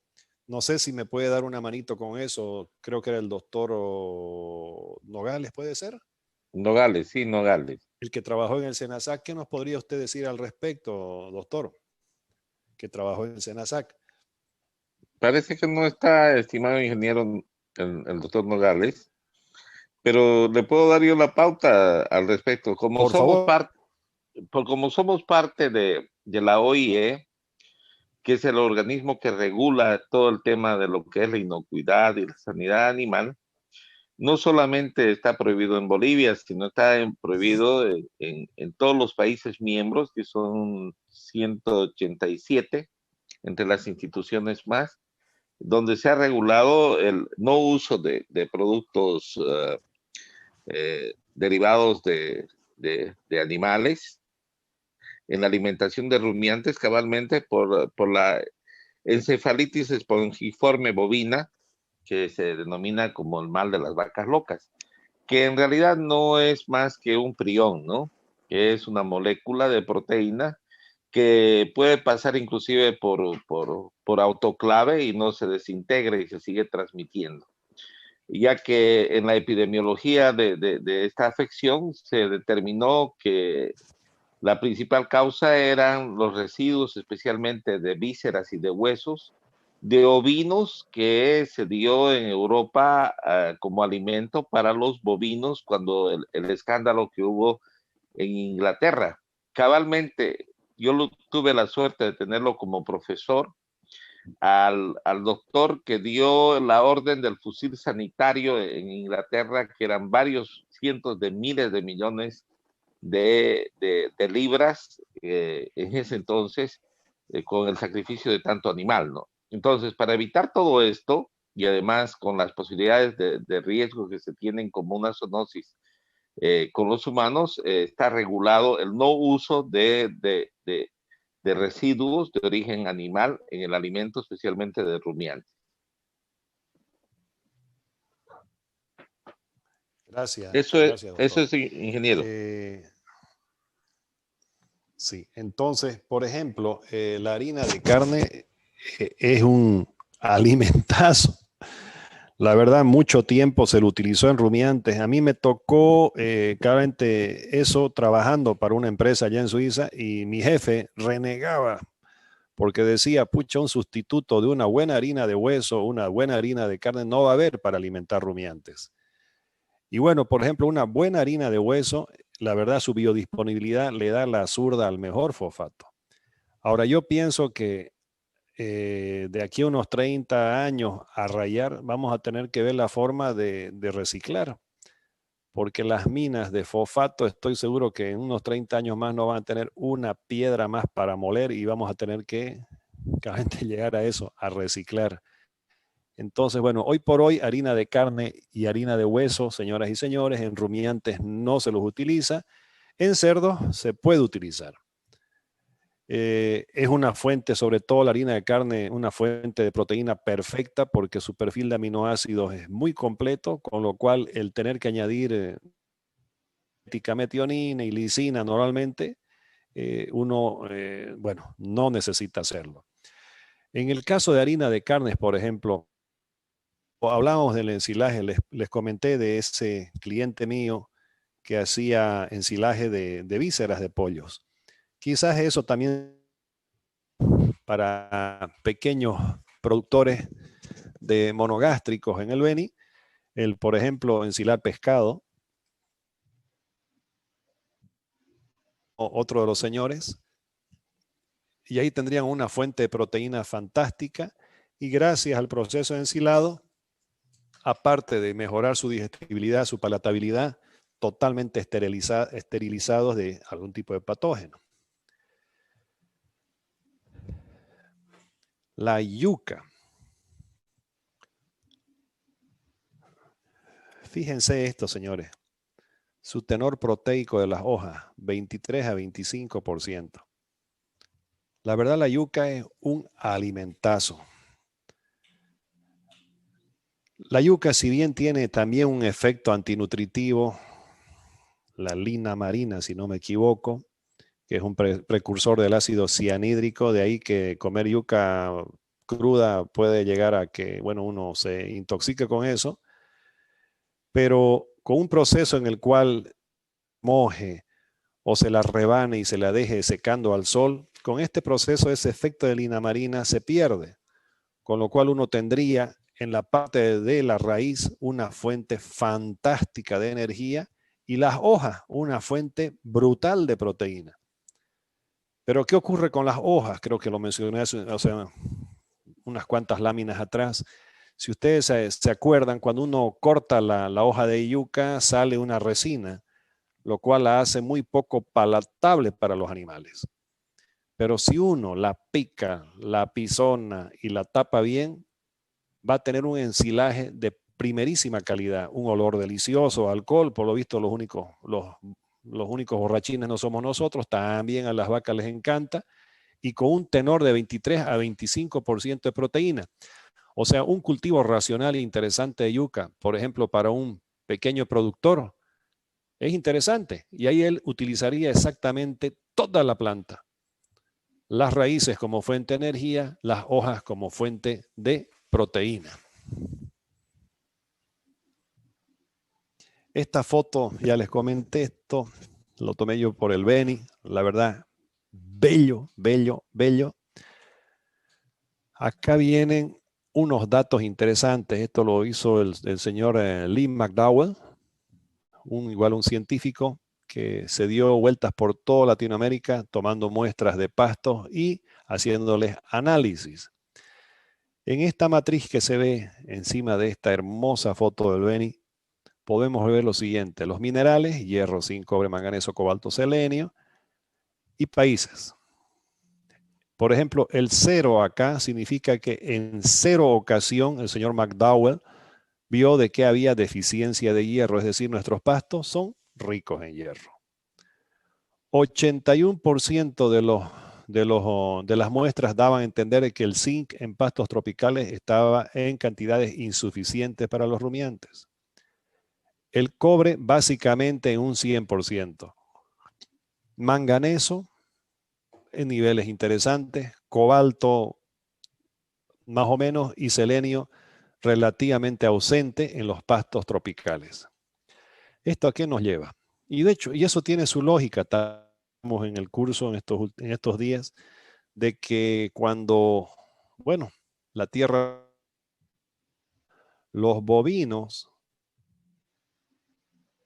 No sé si me puede dar una manito con eso. Creo que era el doctor Nogales, ¿puede ser? Nogales, sí, Nogales. El que trabajó en el Senasac. ¿Qué nos podría usted decir al respecto, doctor? Que trabajó en el Senasac. Parece que no está, estimado ingeniero, el doctor Nogales, pero le puedo dar yo la pauta al respecto. Como somos parte de la OIE, que es el organismo que regula todo el tema de lo que es la inocuidad y la sanidad animal, no solamente está prohibido en Bolivia, sino está prohibido en todos los países miembros, que son 187 entre las instituciones más, donde se ha regulado el no uso de productos derivados de animales en la alimentación de rumiantes, cabalmente por la encefalitis espongiforme bovina, que se denomina como el mal de las vacas locas, que en realidad no es más que un prión, ¿no? Que es una molécula de proteína que puede pasar inclusive por autoclave y no se desintegra y se sigue transmitiendo. Ya que en la epidemiología de esta afección se determinó que la principal causa eran los residuos, especialmente de vísceras y de huesos, de ovinos que se dio en Europa como alimento para los bovinos cuando el escándalo que hubo en Inglaterra. Cabalmente, yo tuve la suerte de tenerlo como profesor al doctor que dio la orden del fusil sanitario en Inglaterra, que eran varios cientos de miles de millones de libras en ese entonces, con el sacrificio de tanto animal, ¿no? Entonces, para evitar todo esto, y además con las posibilidades de riesgo que se tienen como una zoonosis con los humanos, está regulado el no uso de residuos de origen animal en el alimento, especialmente de rumiantes. Gracias. Eso es, ingeniero. Sí, entonces, por ejemplo, la harina de carne es un alimentazo. La verdad, mucho tiempo se lo utilizó en rumiantes. A mí me tocó claramente eso trabajando para una empresa allá en Suiza y mi jefe renegaba porque decía, pucha, un sustituto de una buena harina de hueso, una buena harina de carne no va a haber para alimentar rumiantes. Y bueno, por ejemplo, una buena harina de hueso, la verdad, su biodisponibilidad le da la zurda al mejor fosfato. Ahora, yo pienso que de aquí a unos 30 años a rayar, vamos a tener que ver la forma de reciclar, porque las minas de fosfato, estoy seguro que en unos 30 años más no van a tener una piedra más para moler y vamos a tener que llegar a eso, a reciclar. Entonces, bueno, hoy por hoy harina de carne y harina de hueso, señoras y señores, en rumiantes no se los utiliza, en cerdos se puede utilizar. Es una fuente, sobre todo la harina de carne, una fuente de proteína perfecta porque su perfil de aminoácidos es muy completo, con lo cual el tener que añadir metionina y lisina normalmente bueno, no necesita hacerlo. En el caso de harina de carnes, por ejemplo, hablábamos del ensilaje, les comenté de ese cliente mío que hacía ensilaje de vísceras de pollos. Quizás eso también para pequeños productores de monogástricos en el Beni, por ejemplo, ensilar pescado, otro de los señores, y ahí tendrían una fuente de proteína fantástica, y gracias al proceso de ensilado, aparte de mejorar su digestibilidad, su palatabilidad, totalmente esterilizados de algún tipo de patógeno. La yuca. Fíjense esto, señores. Su tenor proteico de las hojas, 23 a 25%. La verdad, la yuca es un alimentazo. La yuca, si bien tiene también un efecto antinutritivo, la lina marina, si no me equivoco, que es un precursor del ácido cianhídrico, de ahí que comer yuca cruda puede llegar a que, bueno, uno se intoxique con eso, pero con un proceso en el cual moje o se la rebane y se la deje secando al sol, con este proceso ese efecto de lina marina se pierde, con lo cual uno tendría en la parte de la raíz una fuente fantástica de energía y las hojas una fuente brutal de proteína. Pero ¿qué ocurre con las hojas? Creo que lo mencioné hace unas cuantas láminas atrás. Si ustedes se acuerdan, cuando uno corta la hoja de yuca sale una resina, lo cual la hace muy poco palatable para los animales. Pero si uno la pica, la pisona y la tapa bien, va a tener un ensilaje de primerísima calidad, un olor delicioso, alcohol, por lo visto los únicos borrachines no somos nosotros, también a las vacas les encanta, y con un tenor de 23 a 25% de proteína. O sea, un cultivo racional e interesante de yuca, por ejemplo, para un pequeño productor, es interesante. Y ahí él utilizaría exactamente toda la planta. Las raíces como fuente de energía, las hojas como fuente de proteína. Esta foto, ya les comenté esto, lo tomé yo por el Beni, la verdad, bello, bello, bello. Acá vienen unos datos interesantes. Esto lo hizo el señor Lee McDowell, igual un científico que se dio vueltas por toda Latinoamérica tomando muestras de pastos y haciéndoles análisis. En esta matriz que se ve encima de esta hermosa foto del Beni, podemos ver lo siguiente: los minerales, hierro, zinc, cobre, manganeso, cobalto, selenio y países. Por ejemplo, el 0 acá significa que en 0 ocasión el señor McDowell vio de que había deficiencia de hierro, es decir, nuestros pastos son ricos en hierro. 81% de las muestras daban a entender que el zinc en pastos tropicales estaba en cantidades insuficientes para los rumiantes. El cobre básicamente en un 100%. Manganeso en niveles interesantes, cobalto más o menos y selenio relativamente ausente en los pastos tropicales. ¿Esto a qué nos lleva? Y de hecho, y eso tiene su lógica, estamos en el curso en estos días, de que cuando, bueno, la tierra, los bovinos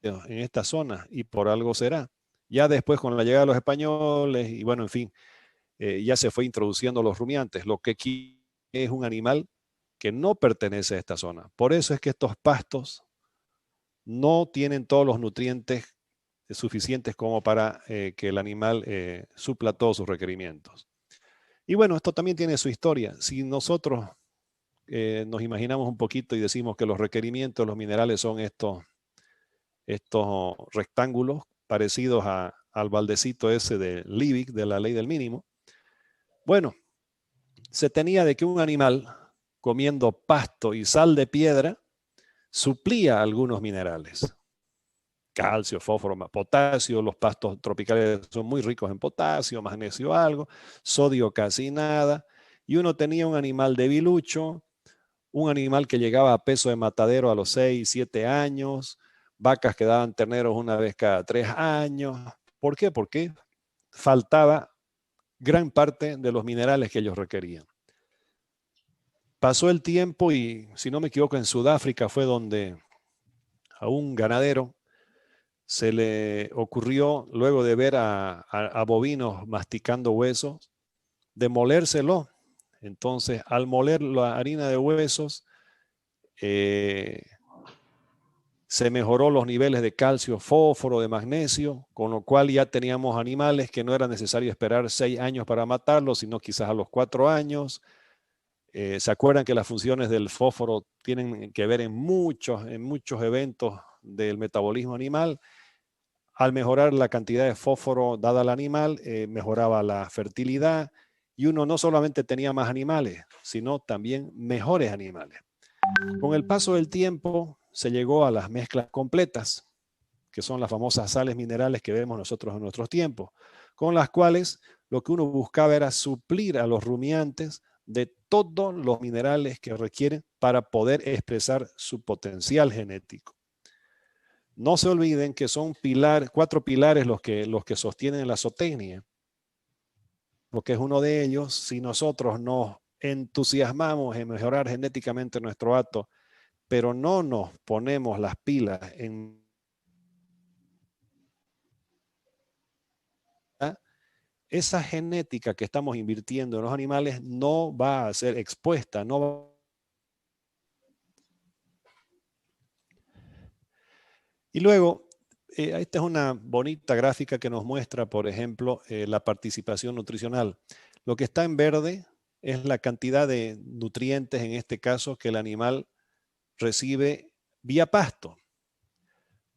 en esta zona, y por algo será, ya después con la llegada de los españoles, y bueno, en fin, ya se fue introduciendo los rumiantes, lo que aquí es un animal que no pertenece a esta zona. Por eso es que estos pastos no tienen todos los nutrientes suficientes como para que el animal supla todos sus requerimientos. Y bueno, esto también tiene su historia. Si nosotros nos imaginamos un poquito y decimos que los requerimientos de los minerales son estos rectángulos parecidos al baldecito ese de Liebig, de la ley del mínimo. Bueno, se tenía de que un animal comiendo pasto y sal de piedra suplía algunos minerales. calcio, fósforo, potasio. Los pastos tropicales son muy ricos en potasio, magnesio algo, sodio casi nada. Y uno tenía un animal debilucho, un animal que llegaba a peso de matadero a los 6, 7 años, vacas que daban terneros una vez cada 3 años. ¿Por qué? Porque faltaba gran parte de los minerales que ellos requerían. Pasó el tiempo y, si no me equivoco, en Sudáfrica fue donde a un ganadero se le ocurrió, luego de ver a bovinos masticando huesos, de molérselo. Entonces, al moler la harina de huesos, se mejoró los niveles de calcio, fósforo, de magnesio, con lo cual ya teníamos animales que no era necesario esperar 6 años para matarlos, sino quizás a los 4 años. ¿Se acuerdan que las funciones del fósforo tienen que ver en muchos eventos del metabolismo animal? Al mejorar la cantidad de fósforo dada al animal, mejoraba la fertilidad y uno no solamente tenía más animales, sino también mejores animales. Con el paso del tiempo se llegó a las mezclas completas, que son las famosas sales minerales que vemos nosotros en nuestros tiempos, con las cuales lo que uno buscaba era suplir a los rumiantes de todos los minerales que requieren para poder expresar su potencial genético. No se olviden que son 4 pilares los que sostienen la zootecnia, porque es uno de ellos. Si nosotros nos entusiasmamos en mejorar genéticamente nuestro hato, pero no nos ponemos las pilas en esa genética que estamos invirtiendo en los animales, no va a ser expuesta, no va. Y luego, esta es una bonita gráfica que nos muestra, por ejemplo, la participación nutricional. Lo que está en verde es la cantidad de nutrientes, en este caso, que el animal recibe vía pasto.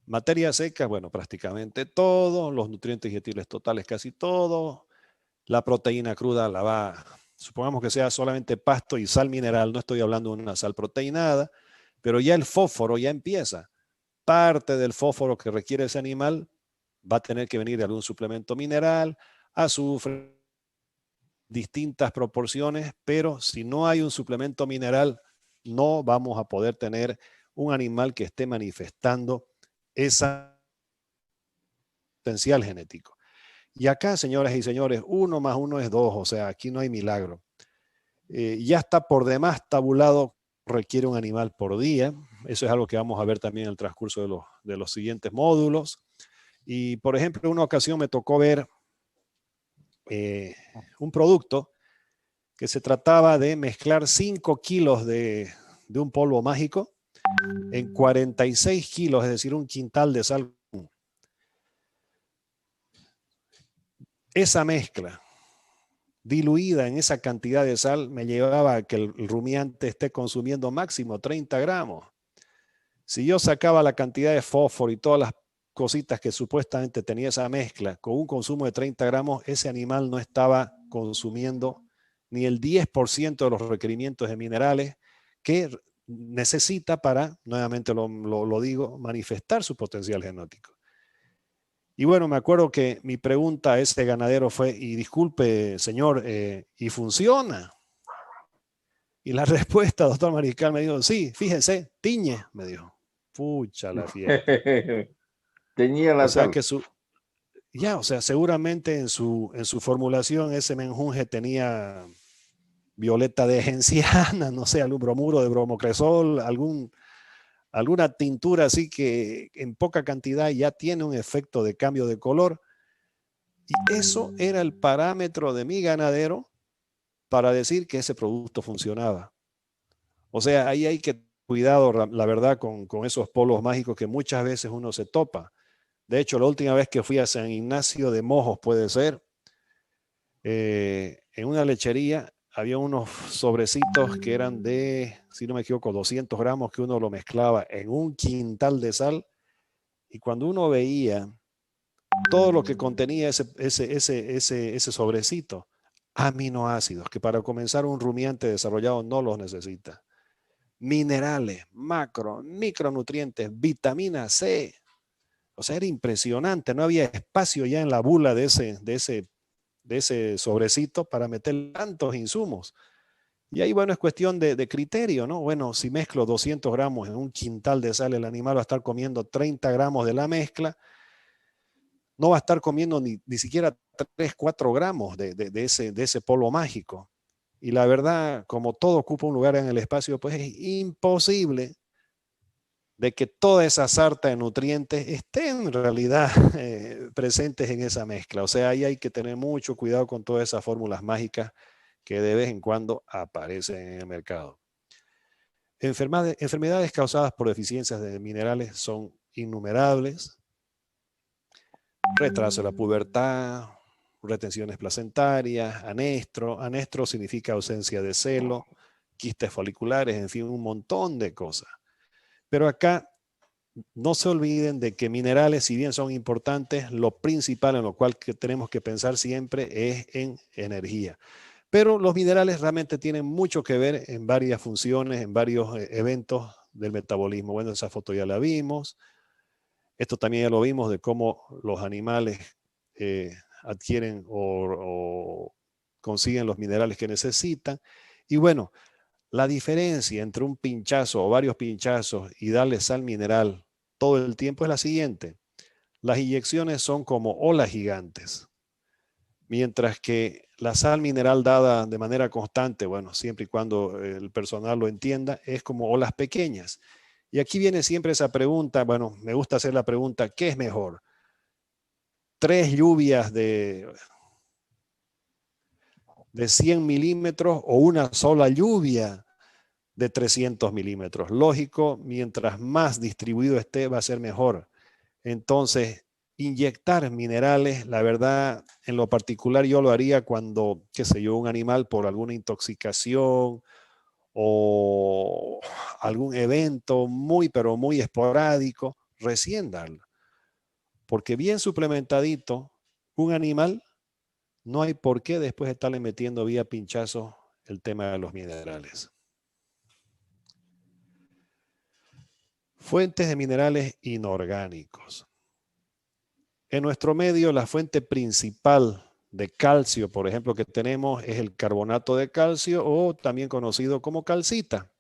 Materia seca, bueno, prácticamente todo, los nutrientes digestibles totales casi todo, la proteína cruda la va, supongamos que sea solamente pasto y sal mineral, no estoy hablando de una sal proteinada, pero ya el fósforo ya empieza. Parte del fósforo que requiere ese animal va a tener que venir de algún suplemento mineral, azufre, distintas proporciones, pero si no hay un suplemento mineral, no vamos a poder tener un animal que esté manifestando ese potencial genético. Y acá, señoras y señores, 1 más 1 es 2, o sea, aquí no hay milagro. Ya está por demás tabulado, requiere un animal por día. Eso es algo que vamos a ver también en el transcurso de los siguientes módulos. Y, por ejemplo, en una ocasión me tocó ver un producto que se trataba de mezclar 5 kilos de un polvo mágico en 46 kilos, es decir, un quintal de sal. Esa mezcla diluida en esa cantidad de sal me llevaba a que el rumiante esté consumiendo máximo 30 gramos. Si yo sacaba la cantidad de fósforo y todas las cositas que supuestamente tenía esa mezcla con un consumo de 30 gramos, ese animal no estaba consumiendo ni el 10% de los requerimientos de minerales que necesita para, nuevamente lo digo, manifestar su potencial genético. Y bueno, me acuerdo que mi pregunta a ese ganadero fue, y disculpe, señor, ¿y funciona? Y la respuesta, doctor Mariscal, me dijo, sí, fíjese, tiñe, me dijo. Pucha la fiesta. Teñía la sal. O sea, seguramente en su formulación ese menjunje tenía violeta de genciana, no sé, algún bromuro de bromocresol, alguna tintura así que en poca cantidad ya tiene un efecto de cambio de color. Y eso era el parámetro de mi ganadero para decir que ese producto funcionaba. O sea, ahí hay que tener cuidado, la verdad, con esos polvos mágicos que muchas veces uno se topa. De hecho, la última vez que fui a San Ignacio de Mojos, puede ser, en una lechería había unos sobrecitos que eran de, si no me equivoco, 200 gramos, que uno lo mezclaba en un quintal de sal. Y cuando uno veía todo lo que contenía ese sobrecito, aminoácidos, que para comenzar un rumiante desarrollado no los necesita, minerales, macro, micronutrientes, vitamina C. O sea, era impresionante, no había espacio ya en la bula de ese sobrecito para meter tantos insumos. Y ahí, bueno, es cuestión de criterio, ¿no? Bueno, si mezclo 200 gramos en un quintal de sal, el animal va a estar comiendo 30 gramos de la mezcla, no va a estar comiendo ni siquiera 3, 4 gramos de ese polvo mágico. Y la verdad, como todo ocupa un lugar en el espacio, pues es imposible de que toda esa sarta de nutrientes estén en realidad presentes en esa mezcla. O sea, ahí hay que tener mucho cuidado con todas esas fórmulas mágicas que de vez en cuando aparecen en el mercado. Enfermedades causadas por deficiencias de minerales son innumerables. Retraso de la pubertad, retenciones placentarias, anestro. Anestro significa ausencia de celo, quistes foliculares, en fin, un montón de cosas. Pero acá no se olviden de que minerales, si bien son importantes, lo principal en lo cual que tenemos que pensar siempre es en energía. Pero los minerales realmente tienen mucho que ver en varias funciones, en varios eventos del metabolismo. Bueno, esa foto ya la vimos. Esto también ya lo vimos de cómo los animales adquieren o consiguen los minerales que necesitan. Y bueno, la diferencia entre un pinchazo o varios pinchazos y darle sal mineral todo el tiempo es la siguiente. Las inyecciones son como olas gigantes, mientras que la sal mineral dada de manera constante, bueno, siempre y cuando el personal lo entienda, es como olas pequeñas. Y aquí viene siempre esa pregunta, bueno, me gusta hacer la pregunta, ¿qué es mejor? 3 lluvias de 100 milímetros o una sola lluvia de 300 milímetros. Lógico, mientras más distribuido esté, va a ser mejor. Entonces, inyectar minerales, la verdad, en lo particular yo lo haría cuando, qué sé yo, un animal por alguna intoxicación o algún evento muy, pero muy esporádico, recién darlo. Porque bien suplementadito, un animal, no hay por qué después de estarle metiendo vía pinchazo el tema de los minerales. Fuentes de minerales inorgánicos. En nuestro medio, la fuente principal de calcio, por ejemplo, que tenemos es el carbonato de calcio o también conocido como calcita.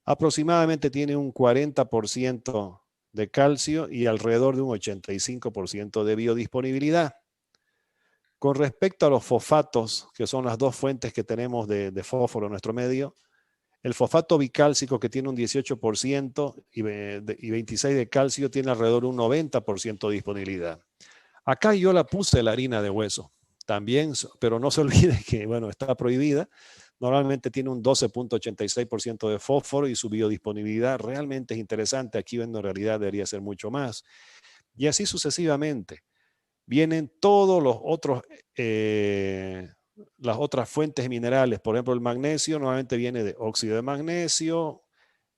Aproximadamente tiene un 40% de calcio y alrededor de un 85% de biodisponibilidad. Con respecto a los fosfatos, que son las dos fuentes que tenemos de fósforo en nuestro medio, el fosfato bicálcico, que tiene un 18% y 26% de calcio, tiene alrededor de un 90% de disponibilidad. Acá yo la puse la harina de hueso también, pero no se olvide que, bueno, está prohibida. Normalmente tiene un 12.86% de fósforo y su biodisponibilidad realmente es interesante. Aquí en realidad debería ser mucho más. Y así sucesivamente. Vienen todos los otros, las otras fuentes minerales. Por ejemplo, el magnesio normalmente viene de óxido de magnesio.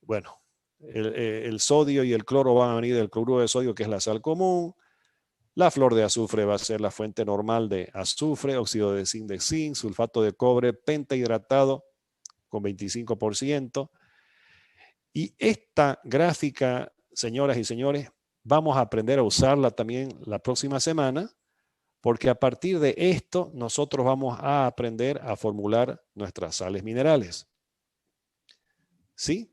Bueno, el sodio y el cloro van a venir del cloruro de sodio, que es la sal común. La flor de azufre va a ser la fuente normal de azufre, óxido de zinc, sulfato de cobre, pentahidratado con 25%. Y esta gráfica, señoras y señores, vamos a aprender a usarla también la próxima semana, porque a partir de esto nosotros vamos a aprender a formular nuestras sales minerales. ¿Sí?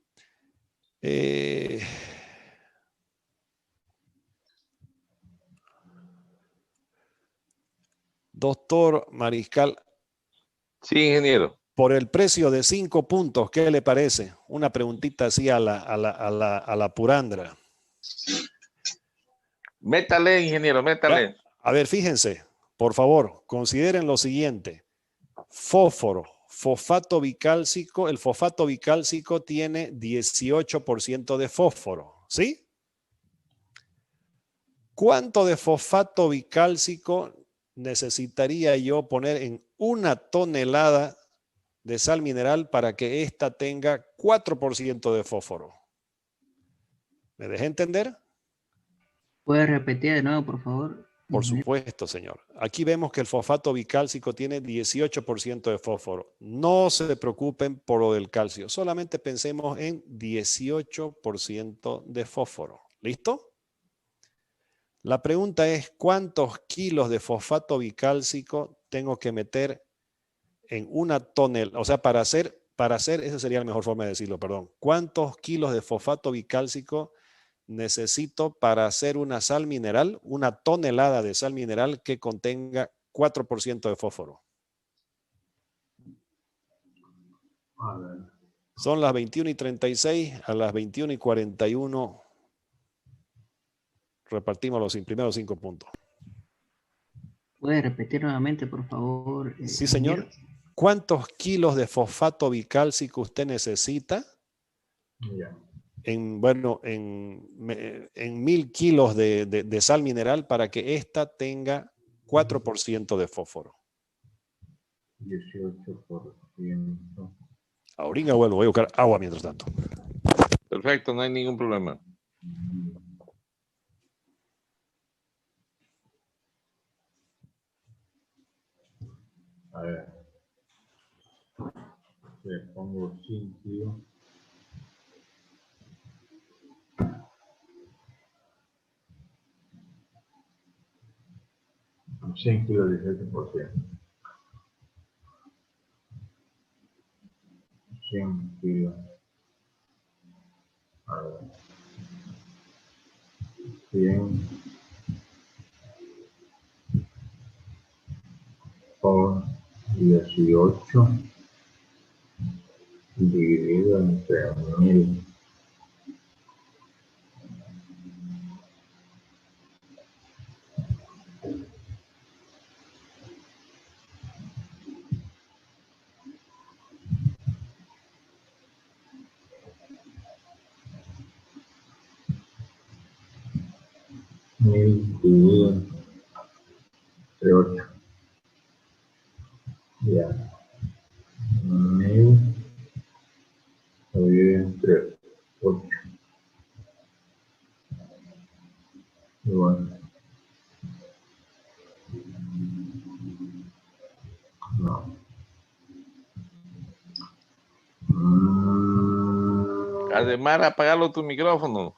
Doctor Mariscal. Sí, ingeniero. Por el precio de 5 puntos, ¿qué le parece? Una preguntita así a la purandra. Métale, ingeniero, métale. A ver, fíjense, por favor, consideren lo siguiente. Fósforo, fosfato bicálcico. El fosfato bicálcico tiene 18% de fósforo, ¿sí? ¿Cuánto de fosfato bicálcico necesitaría yo poner en 1 tonelada de sal mineral para que ésta tenga 4% de fósforo? ¿Me dejé entender? ¿Puede repetir de nuevo, por favor? Por supuesto, señor. Aquí vemos que el fosfato bicálcico tiene 18% de fósforo. No se preocupen por lo del calcio. Solamente pensemos en 18% de fósforo. ¿Listo? La pregunta es, ¿cuántos kilos de fosfato bicálcico tengo que meter en una tonelada? O sea, para hacer, esa sería la mejor forma de decirlo, perdón. ¿Cuántos kilos de fosfato bicálcico necesito para hacer una sal mineral, una tonelada de sal mineral que contenga 4% de fósforo? A ver. Son las 21:36, a las 21:41 repartimos los primeros 5 puntos. ¿Puede repetir nuevamente, por favor? Sí, señor. ¿Cuántos kilos de fosfato bicálcico usted necesita? Ya. En 1000 kilos de sal mineral para que ésta tenga 4% de fósforo. 18%. Ahorita vuelvo, voy a buscar agua mientras tanto. Perfecto, no hay ningún problema. A ver. Le pongo 5 kilos. $100 kilos, 18%. 100 kilos. A ver. 100 por 18 dividido entre 1000. Dividido entre 8. Ya. 1000 dividido entre 8. Igual. No. Además, apagalo tu micrófono.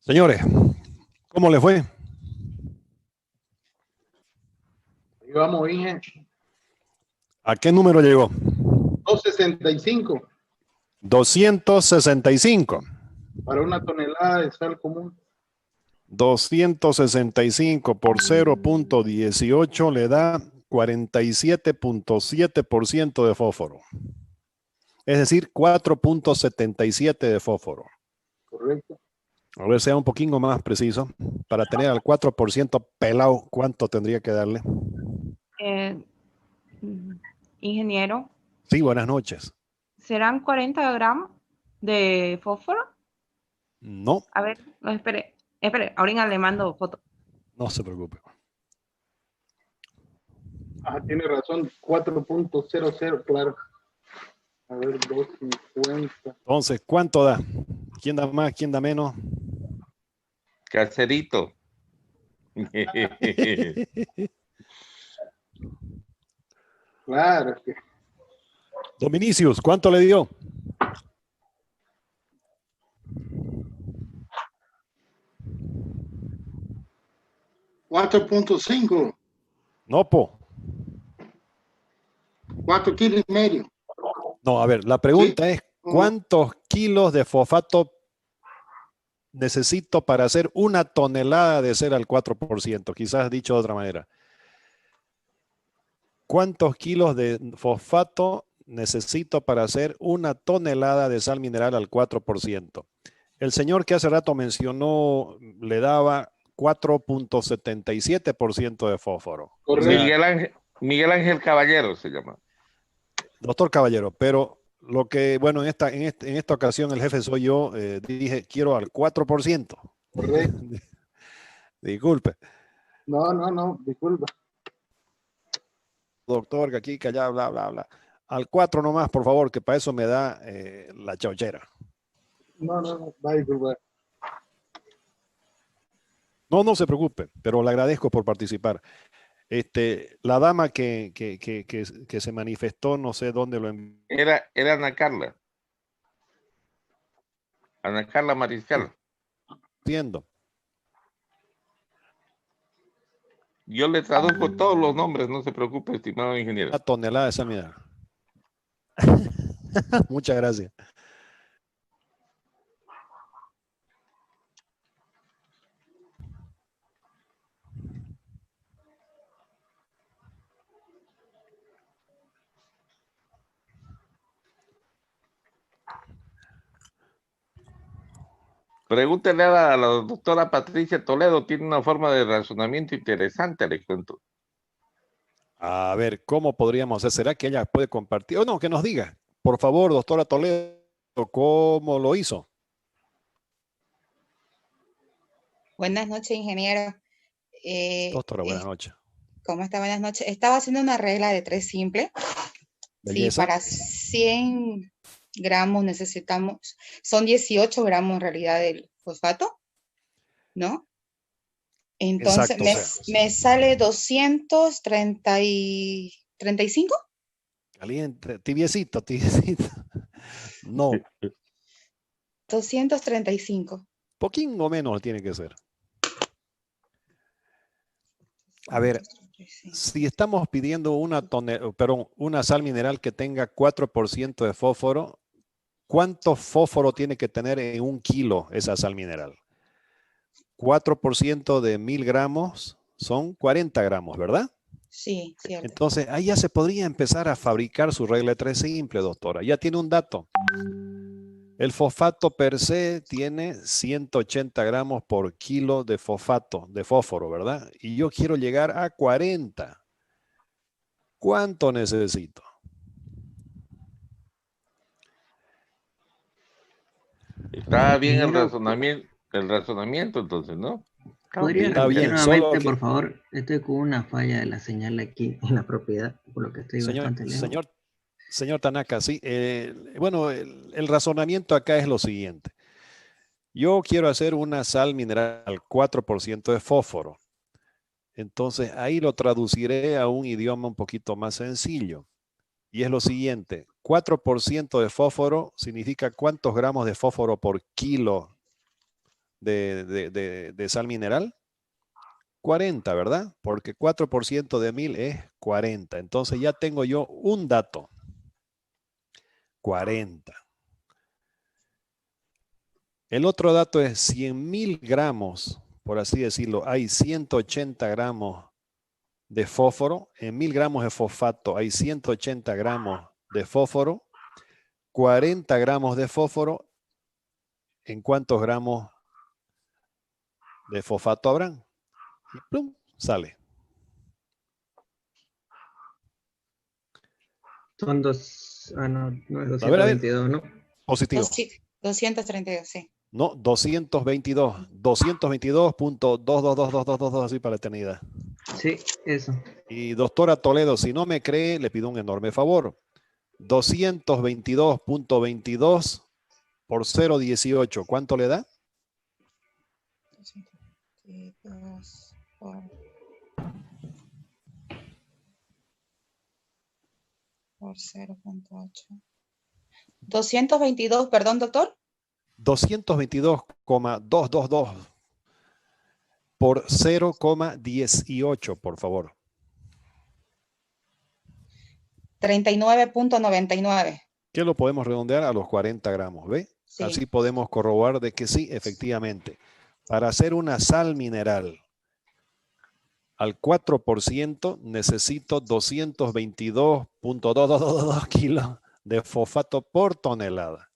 Señores, ¿cómo le fue? Ahí vamos, Inge. ¿A qué número llegó? 265 265. para una tonelada de sal común. 265 por 0.18 le da 47.7% de fósforo. Es decir, 4.77 de fósforo. Correcto. A ver, sea un poquito más preciso. Para tener al 4% pelado, ¿cuánto tendría que darle? Ingeniero, Sí, buenas noches. ¿serán 40 gramos de fósforo? No, A ver, no, espere, ahorita le mando foto. no se preocupe. Ah, tiene razón, 4.00, claro. A ver, 250. Entonces, ¿cuánto da? ¿Quién da más? ¿Quién da menos? Caserito. Claro, es que Dominicius, ¿cuánto le dio? $4.5, No, po. 4,5 kilos. No, a ver, la pregunta es, ¿cuántos kilos de fosfato necesito para hacer una tonelada de ser al 4%? Quizás dicho de otra manera. ¿Cuántos kilos de fosfato necesito para hacer una tonelada de sal mineral al 4%? El señor que hace rato mencionó le daba 4.77% de fósforo. correcto. Miguel Ángel Caballero se llama. Doctor Caballero, pero lo que, bueno, en esta ocasión el jefe soy yo, dije, quiero al 4%. Correcto. Disculpe. No, disculpa. Doctor, que aquí, que allá, bla, bla, bla. Al 4 nomás, por favor, que para eso me da la chauchera. No, va a disculpar. No se preocupe, pero le agradezco por participar. La dama que se manifestó, no sé dónde lo envió. Era Ana Carla. Ana Carla Mariscal. Entiendo. Yo le traduzco todos los nombres, no se preocupe, estimado ingeniero. Una tonelada de sal mineral. Muchas gracias. Pregúntele a la doctora Patricia Toledo, tiene una forma de razonamiento interesante, le cuento. A ver, ¿cómo podríamos hacer? ¿Será que ella puede compartir? O no, que nos diga. Por favor, doctora Toledo, ¿cómo lo hizo? Buenas noches, ingeniero. Doctora, buenas noches. ¿Cómo está? Buenas noches. Estaba haciendo una regla de 3 simple. Belleza. Sí, para 100 gramos necesitamos, son 18 gramos en realidad del fosfato, ¿no? Entonces Exacto, me sale 235. Caliente, tibiecito. No, 235. poquín o menos tiene que ser. A ver, si estamos pidiendo una sal mineral que tenga 4% de fósforo, ¿cuánto fósforo tiene que tener en 1 kilo esa sal mineral? 4% de 1000 gramos son 40 gramos, ¿verdad? Sí, cierto. Entonces, ahí ya se podría empezar a fabricar su regla de 3 simple, doctora. Ya tiene un dato. El fosfato per se tiene 180 gramos por kilo de fósforo, ¿verdad? Y yo quiero llegar a 40. ¿Cuánto necesito? Está bien el Ingeniero, razonamiento entonces, ¿no? ¿podría Está repetir bien, solo nuevamente, que- por favor? Estoy con una falla de la señal aquí en la propiedad, por lo que estoy bastante lejos. Señor Tanaka, sí. Bueno, el razonamiento acá es lo siguiente. Yo quiero hacer una sal mineral al 4% de fósforo. Entonces, ahí lo traduciré a un idioma un poquito más sencillo. Y es lo siguiente. 4% de fósforo significa cuántos gramos de fósforo por kilo de sal mineral? 40, ¿verdad? Porque 4% de 1000 es 40. Entonces ya tengo yo un dato. 40. El otro dato es 100.000 gramos, por así decirlo, hay 180 gramos de fósforo. En 1000 gramos de fosfato hay 180 gramos de fósforo. 40 gramos de fósforo. ¿En cuántos gramos de fosfato habrán? Y plum, sale. Son dos, no es A ver, 222, ¿no? Positivo. 232, sí. No, 222. 222.222222 así para la eternidad. Sí, eso. Y doctora Toledo, si no me cree, le pido un enorme favor. 222.22 por 0.18, ¿cuánto le da? 222 por 0.8. 222, perdón, doctor. 222,222 por 0,18, por favor. 39.99. Que lo podemos redondear a los 40 gramos, ¿ve? Sí. Así podemos corroborar de que sí, efectivamente. Para hacer una sal mineral al 4% necesito 222.222 kilos de fosfato por tonelada.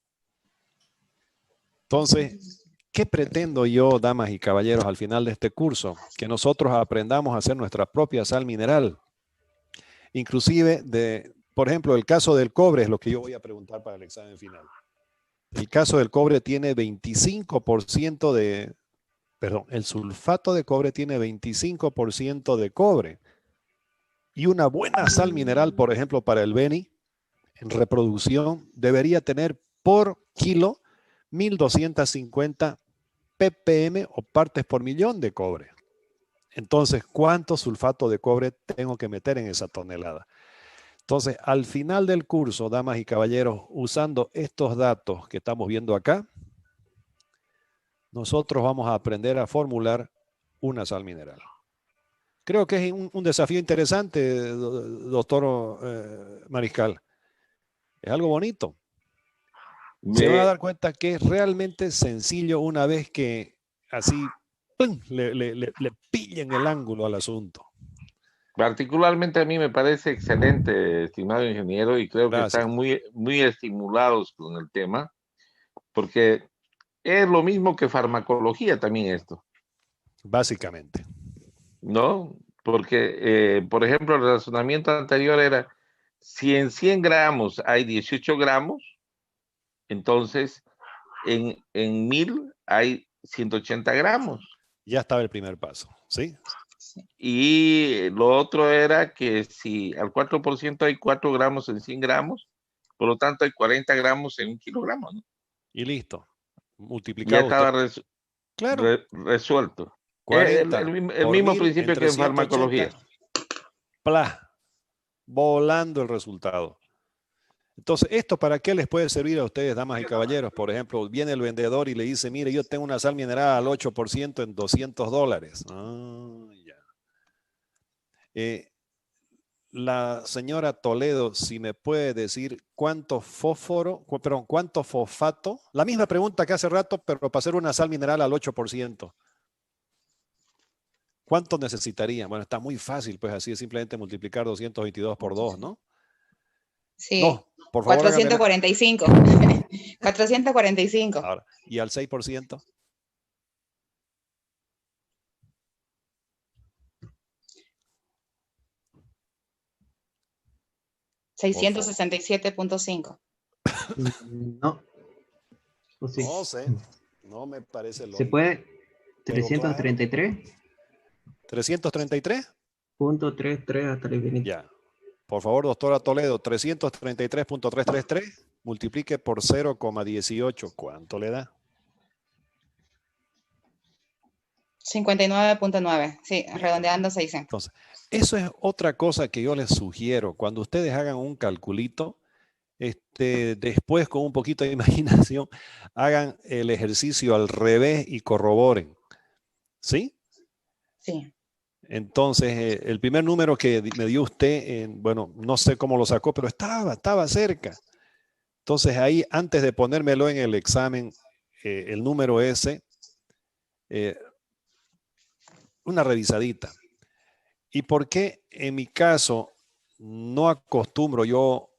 Entonces, ¿qué pretendo yo, damas y caballeros, al final de este curso? Que nosotros aprendamos a hacer nuestra propia sal mineral. Inclusive, por ejemplo, el caso del cobre es lo que yo voy a preguntar para el examen final. El caso del cobre tiene 25% de... Perdón, el sulfato de cobre tiene 25% de cobre. Y una buena sal mineral, por ejemplo, para el Beni, en reproducción, debería tener por kilo 1250 ppm o partes por millón de cobre. Entonces, ¿cuánto sulfato de cobre tengo que meter en esa tonelada? Entonces, al final del curso, damas y caballeros, usando estos datos que estamos viendo acá, nosotros vamos a aprender a formular una sal mineral. Creo que es un desafío interesante, doctor Mariscal. Es algo bonito. Se van a dar cuenta que es realmente sencillo una vez que así ¡pum!, le pillen el ángulo al asunto. Particularmente a mí me parece excelente, estimado ingeniero, y creo que están muy estimulados con el tema, porque es lo mismo que farmacología también esto. Básicamente. ¿No? Porque, por ejemplo, el razonamiento anterior era, si en 100 gramos hay 18 gramos, entonces en 1000 hay 180 gramos. Ya estaba el primer paso, ¿sí? Y lo otro era que si al 4% hay 4 gramos en 100 gramos, por lo tanto hay 40 gramos en 1 kilogramo, ¿no? Y listo. Multiplicado. Ya estaba claro. resuelto. 40 el mismo principio que en farmacología. ¡Pla! Volando el resultado. Entonces, ¿esto para qué les puede servir a ustedes, damas y caballeros? Por ejemplo, viene el vendedor y le dice, mire, yo tengo una sal mineral al 8% en $200. Ya. La señora Toledo, si me puede decir cuánto cuánto fosfato, la misma pregunta que hace rato, pero para hacer una sal mineral al 8%. ¿Cuánto necesitaría? Bueno, está muy fácil, pues así es simplemente multiplicar 222 por 2, ¿no? Sí. No, por favor. 445. 445. Ahora, ¿y al 6%? $667.5. No. Sí. No sé. No me parece lógico. ¿Se puede? 333. ¿333? .33 hasta el infinito. Ya. Por favor, doctora Toledo, 333.333 multiplique por 0,18. ¿Cuánto le da? 59.9. Sí, redondeando 600. Entonces, eso es otra cosa que yo les sugiero. Cuando ustedes hagan un calculito, después con un poquito de imaginación, hagan el ejercicio al revés y corroboren. ¿Sí? Sí. Entonces, el primer número que me dio usted, bueno, no sé cómo lo sacó, pero estaba cerca. Entonces ahí, antes de ponérmelo en el examen, el número ese, una revisadita. ¿Y por qué en mi caso no acostumbro yo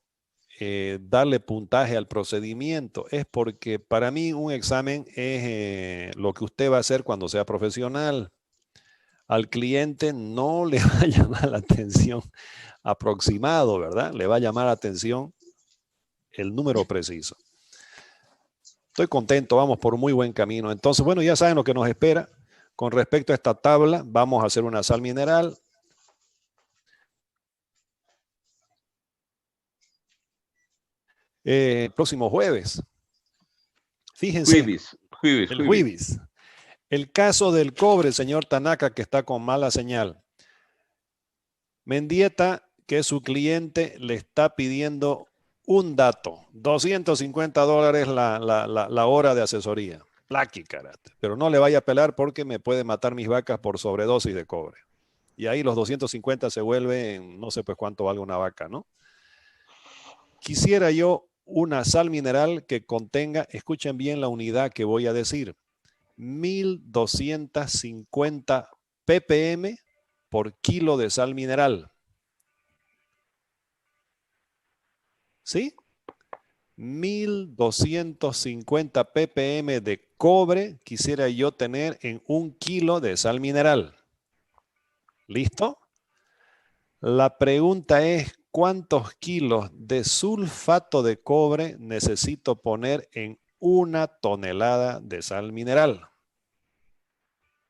darle puntaje al procedimiento? Es porque para mí un examen es lo que usted va a hacer cuando sea profesional. Al cliente no le va a llamar la atención aproximado, ¿verdad? Le va a llamar la atención el número preciso. Estoy contento, vamos por un muy buen camino. Entonces, bueno, ya saben lo que nos espera. Con respecto a esta tabla, vamos a hacer una sal mineral. Próximo jueves. Fíjense, el jueves. El caso del cobre, señor Tanaka, que está con mala señal. Mendieta, que es su cliente, le está pidiendo un dato, $250 la hora de asesoría. Plaqui, karate. Pero no le vaya a pelar porque me puede matar mis vacas por sobredosis de cobre. Y ahí los 250 se vuelven, no sé pues cuánto vale una vaca, ¿no? Quisiera yo una sal mineral que contenga, escuchen bien la unidad que voy a decir, 1250 ppm por kilo de sal mineral. ¿Sí? 1250 ppm de cobre quisiera yo tener en 1 kilo de sal mineral. ¿Listo? La pregunta es, ¿cuántos kilos de sulfato de cobre necesito poner en 1 tonelada de sal mineral?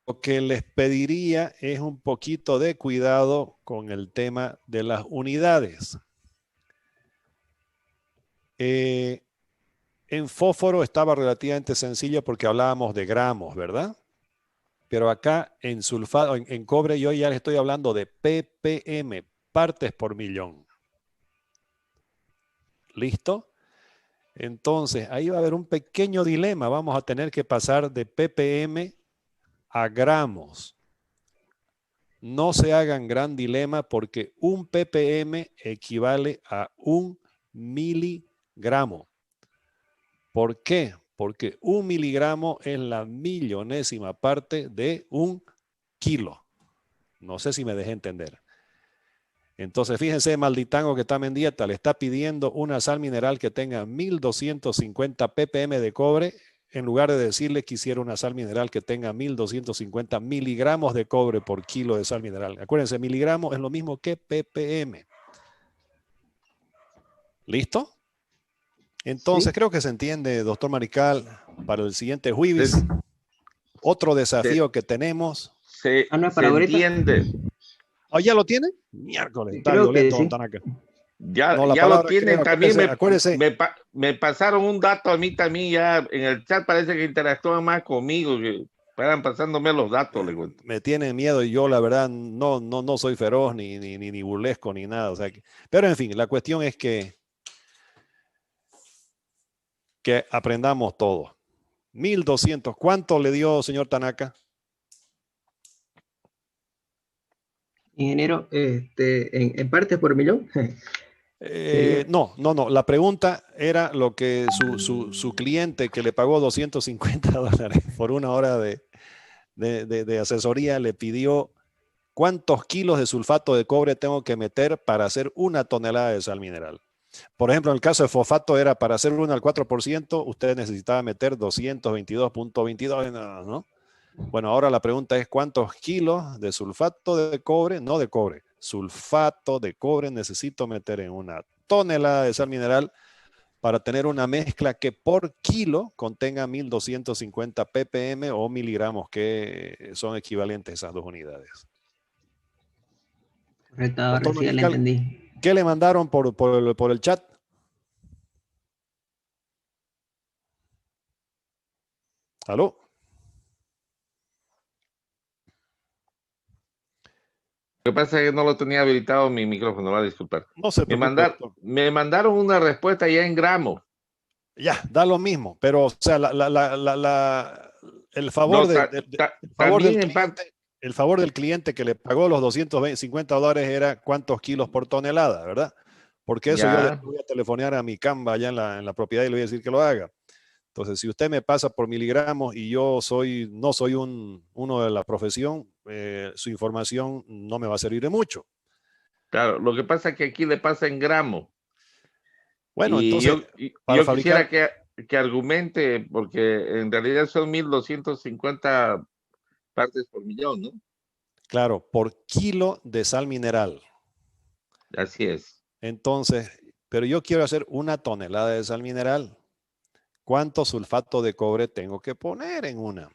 Lo que les pediría es un poquito de cuidado con el tema de las unidades. En fósforo estaba relativamente sencillo porque hablábamos de gramos, ¿verdad? Pero acá en sulfato, en cobre, yo ya les estoy hablando de ppm, partes por millón. ¿Listo? Entonces, ahí va a haber un pequeño dilema. Vamos a tener que pasar de ppm a gramos. No se hagan gran dilema porque un ppm equivale a 1 miligramo. ¿Por qué? Porque 1 miligramo es la millonésima parte de 1 kilo. No sé si me dejé entender. Entonces, fíjense, malditango que está en dieta, le está pidiendo una sal mineral que tenga 1250 ppm de cobre, en lugar de decirle que quisiera una sal mineral que tenga 1250 miligramos de cobre por kilo de sal mineral. Acuérdense, miligramos es lo mismo que ppm. ¿Listo? Entonces, creo que se entiende, doctor Marical, para el siguiente jueves. Otro desafío que tenemos. Se entiende. ¿Oh, ya lo tiene? Miércoles, está Creo que violento, sí. don Tanaka. Ya, No, la ya lo palabra tienen. creo, También acuérdese. me pasaron un dato a mí también ya. En el chat parece que interactúan más conmigo. Que paran pasándome los datos, le cuento. Me tienen miedo y yo la verdad no soy feroz ni burlesco ni nada. O sea, pero en fin, la cuestión es que aprendamos todo. 1200. ¿Cuánto le dio, señor Tanaka? Ingeniero, en partes por millón. No. La pregunta era lo que su cliente que le pagó $250 por 1 hora de asesoría le pidió cuántos kilos de sulfato de cobre tengo que meter para hacer 1 tonelada de sal mineral. Por ejemplo, en el caso de fosfato era para hacer 1 al 4%, usted necesitaba meter 222.22, ¿no? Bueno, ahora la pregunta es cuántos kilos de sulfato de cobre, no de cobre, sulfato de cobre necesito meter en 1 tonelada de sal mineral para tener una mezcla que por kilo contenga 1250 ppm o miligramos, que son equivalentes a esas dos unidades. Correcto, ahora sí ya le Marical, entendí. ¿qué le mandaron por el chat? ¿Aló? Lo que pasa es que no lo tenía habilitado mi micrófono, va a disculpar. No se preocupe, doctor. Me mandaron una respuesta ya en gramos. Ya, da lo mismo, pero o sea, el favor, No, el favor del también en parte. cliente, el favor del cliente que le pagó los $250 era cuántos kilos por tonelada, ¿verdad? Porque eso yo Ya. después voy a telefonear a mi Canva allá en la propiedad y le voy a decir que lo haga. Entonces, si usted me pasa por miligramos y yo no soy uno de la profesión, su información no me va a servir de mucho. Claro, lo que pasa es que aquí le pasa en gramos. Bueno, Y entonces, para yo fabricar, quisiera que argumente, porque en realidad son 1.250 partes por millón, ¿no? claro, por kilo de sal mineral. Así es. Entonces, pero yo quiero hacer 1 tonelada de sal mineral. ¿Cuánto sulfato de cobre tengo que poner en una?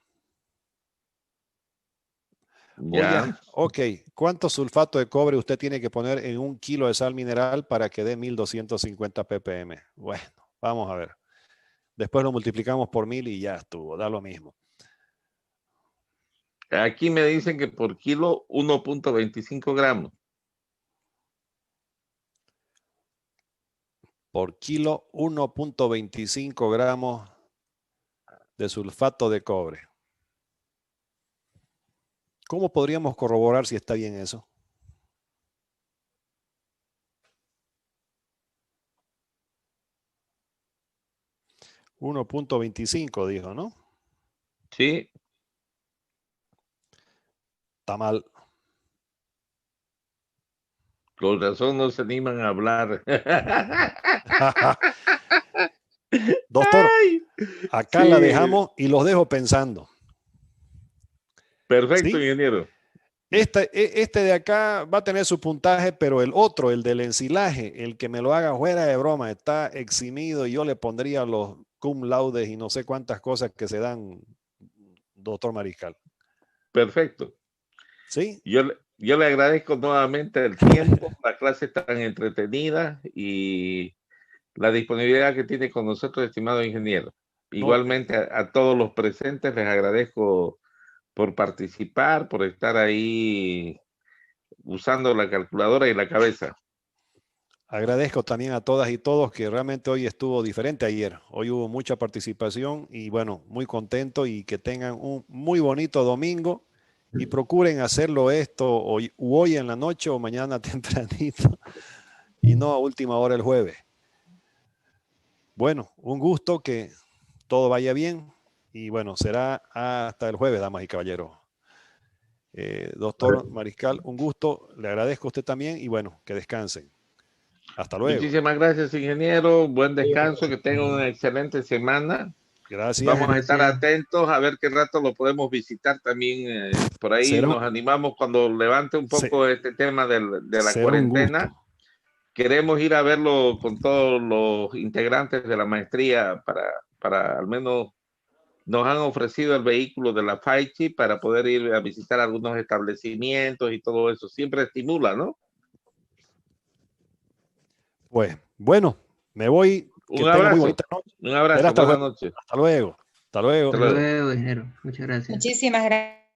Ya. Ok. ¿Cuánto sulfato de cobre usted tiene que poner en 1 kilo de sal mineral para que dé 1.250 ppm? Bueno, vamos a ver. Después lo multiplicamos por 1.000 y ya estuvo, da lo mismo. Aquí me dicen que por kilo 1.25 gramos. Por kilo 1.25 gramos de sulfato de cobre. ¿Cómo podríamos corroborar si está bien eso? $1.25 dijo, ¿no? Sí. Está mal. Con razón no se animan a hablar. Doctor, Ay, acá sí. la dejamos y los dejo pensando. Perfecto, ¿Sí? ingeniero. Este de acá va a tener su puntaje, pero el otro, el del ensilaje, el que me lo haga fuera de broma, está eximido y yo le pondría los cum laudes y no sé cuántas cosas que se dan, doctor Mariscal. Perfecto. ¿Sí? Yo le agradezco nuevamente el tiempo, la clase tan entretenida y la disponibilidad que tiene con nosotros, estimado ingeniero. No, Igualmente a todos los presentes les agradezco por participar, por estar ahí usando la calculadora y la cabeza. agradezco también a todas y todos que realmente hoy estuvo diferente ayer. Hoy hubo mucha participación y bueno, muy contento y que tengan un muy bonito domingo y procuren hacerlo esto hoy en la noche o mañana tempranito y no a última hora el jueves. Bueno, un gusto, que todo vaya bien y bueno, será hasta el jueves, damas y caballeros. Doctor Mariscal, un gusto, le agradezco a usted también y bueno, que descansen. Hasta luego. Muchísimas gracias, ingeniero. Buen descanso, que tengan una excelente semana. Gracias. Vamos a estar atentos a ver qué rato lo podemos visitar también. Por ahí Será, nos animamos cuando levante un se- poco este tema de la será un cuarentena. gusto. Queremos ir a verlo con todos los integrantes de la maestría para al menos nos han ofrecido el vehículo de la FAICHI para poder ir a visitar algunos establecimientos y todo eso. Siempre estimula, ¿no? Pues bueno, me voy. Que Un tenga muy abrazo, bonita noche. un Será abrazo, hasta el buenas jueves. noches. Hasta luego. Hasta luego. Hasta Hasta luego. luego, ingeniero. Muchas gracias. Muchísimas gracias.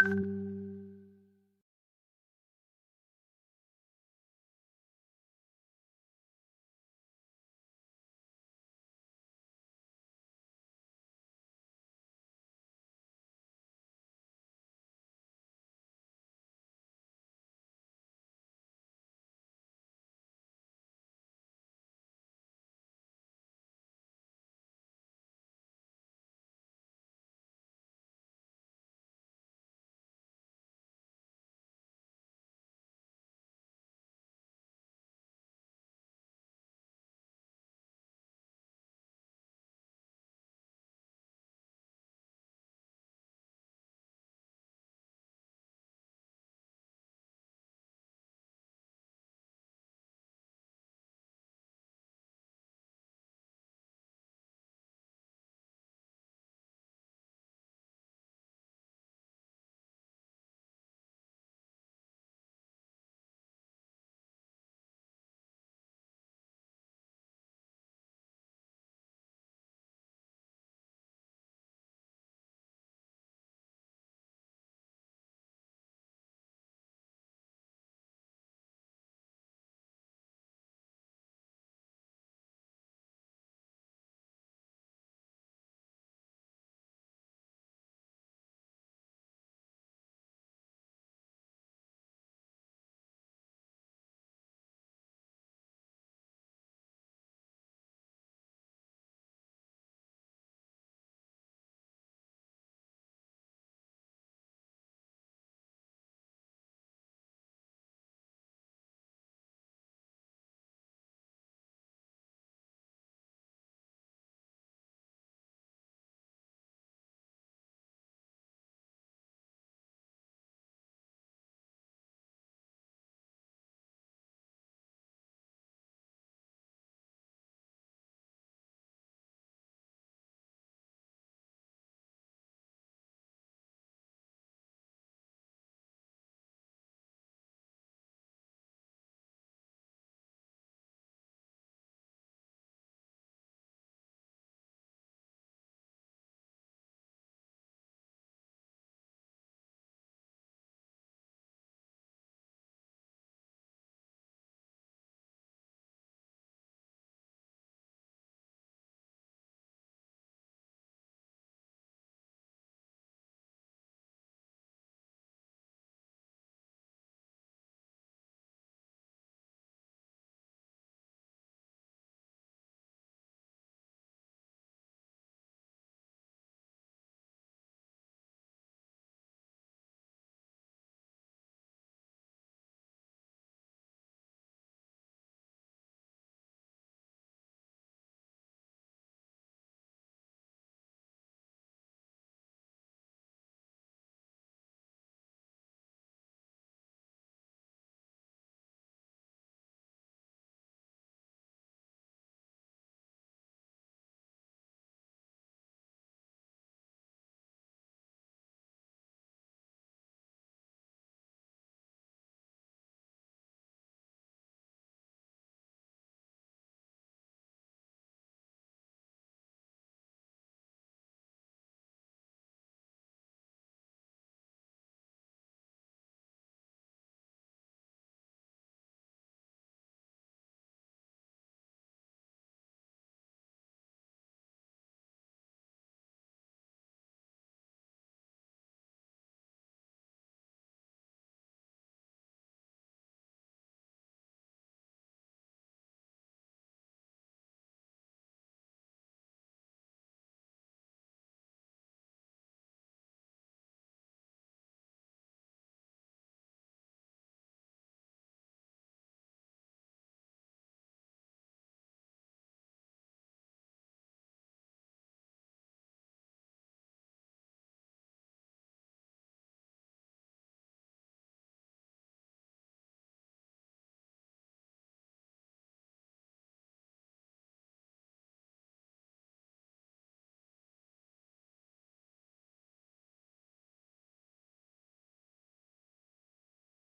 Chao.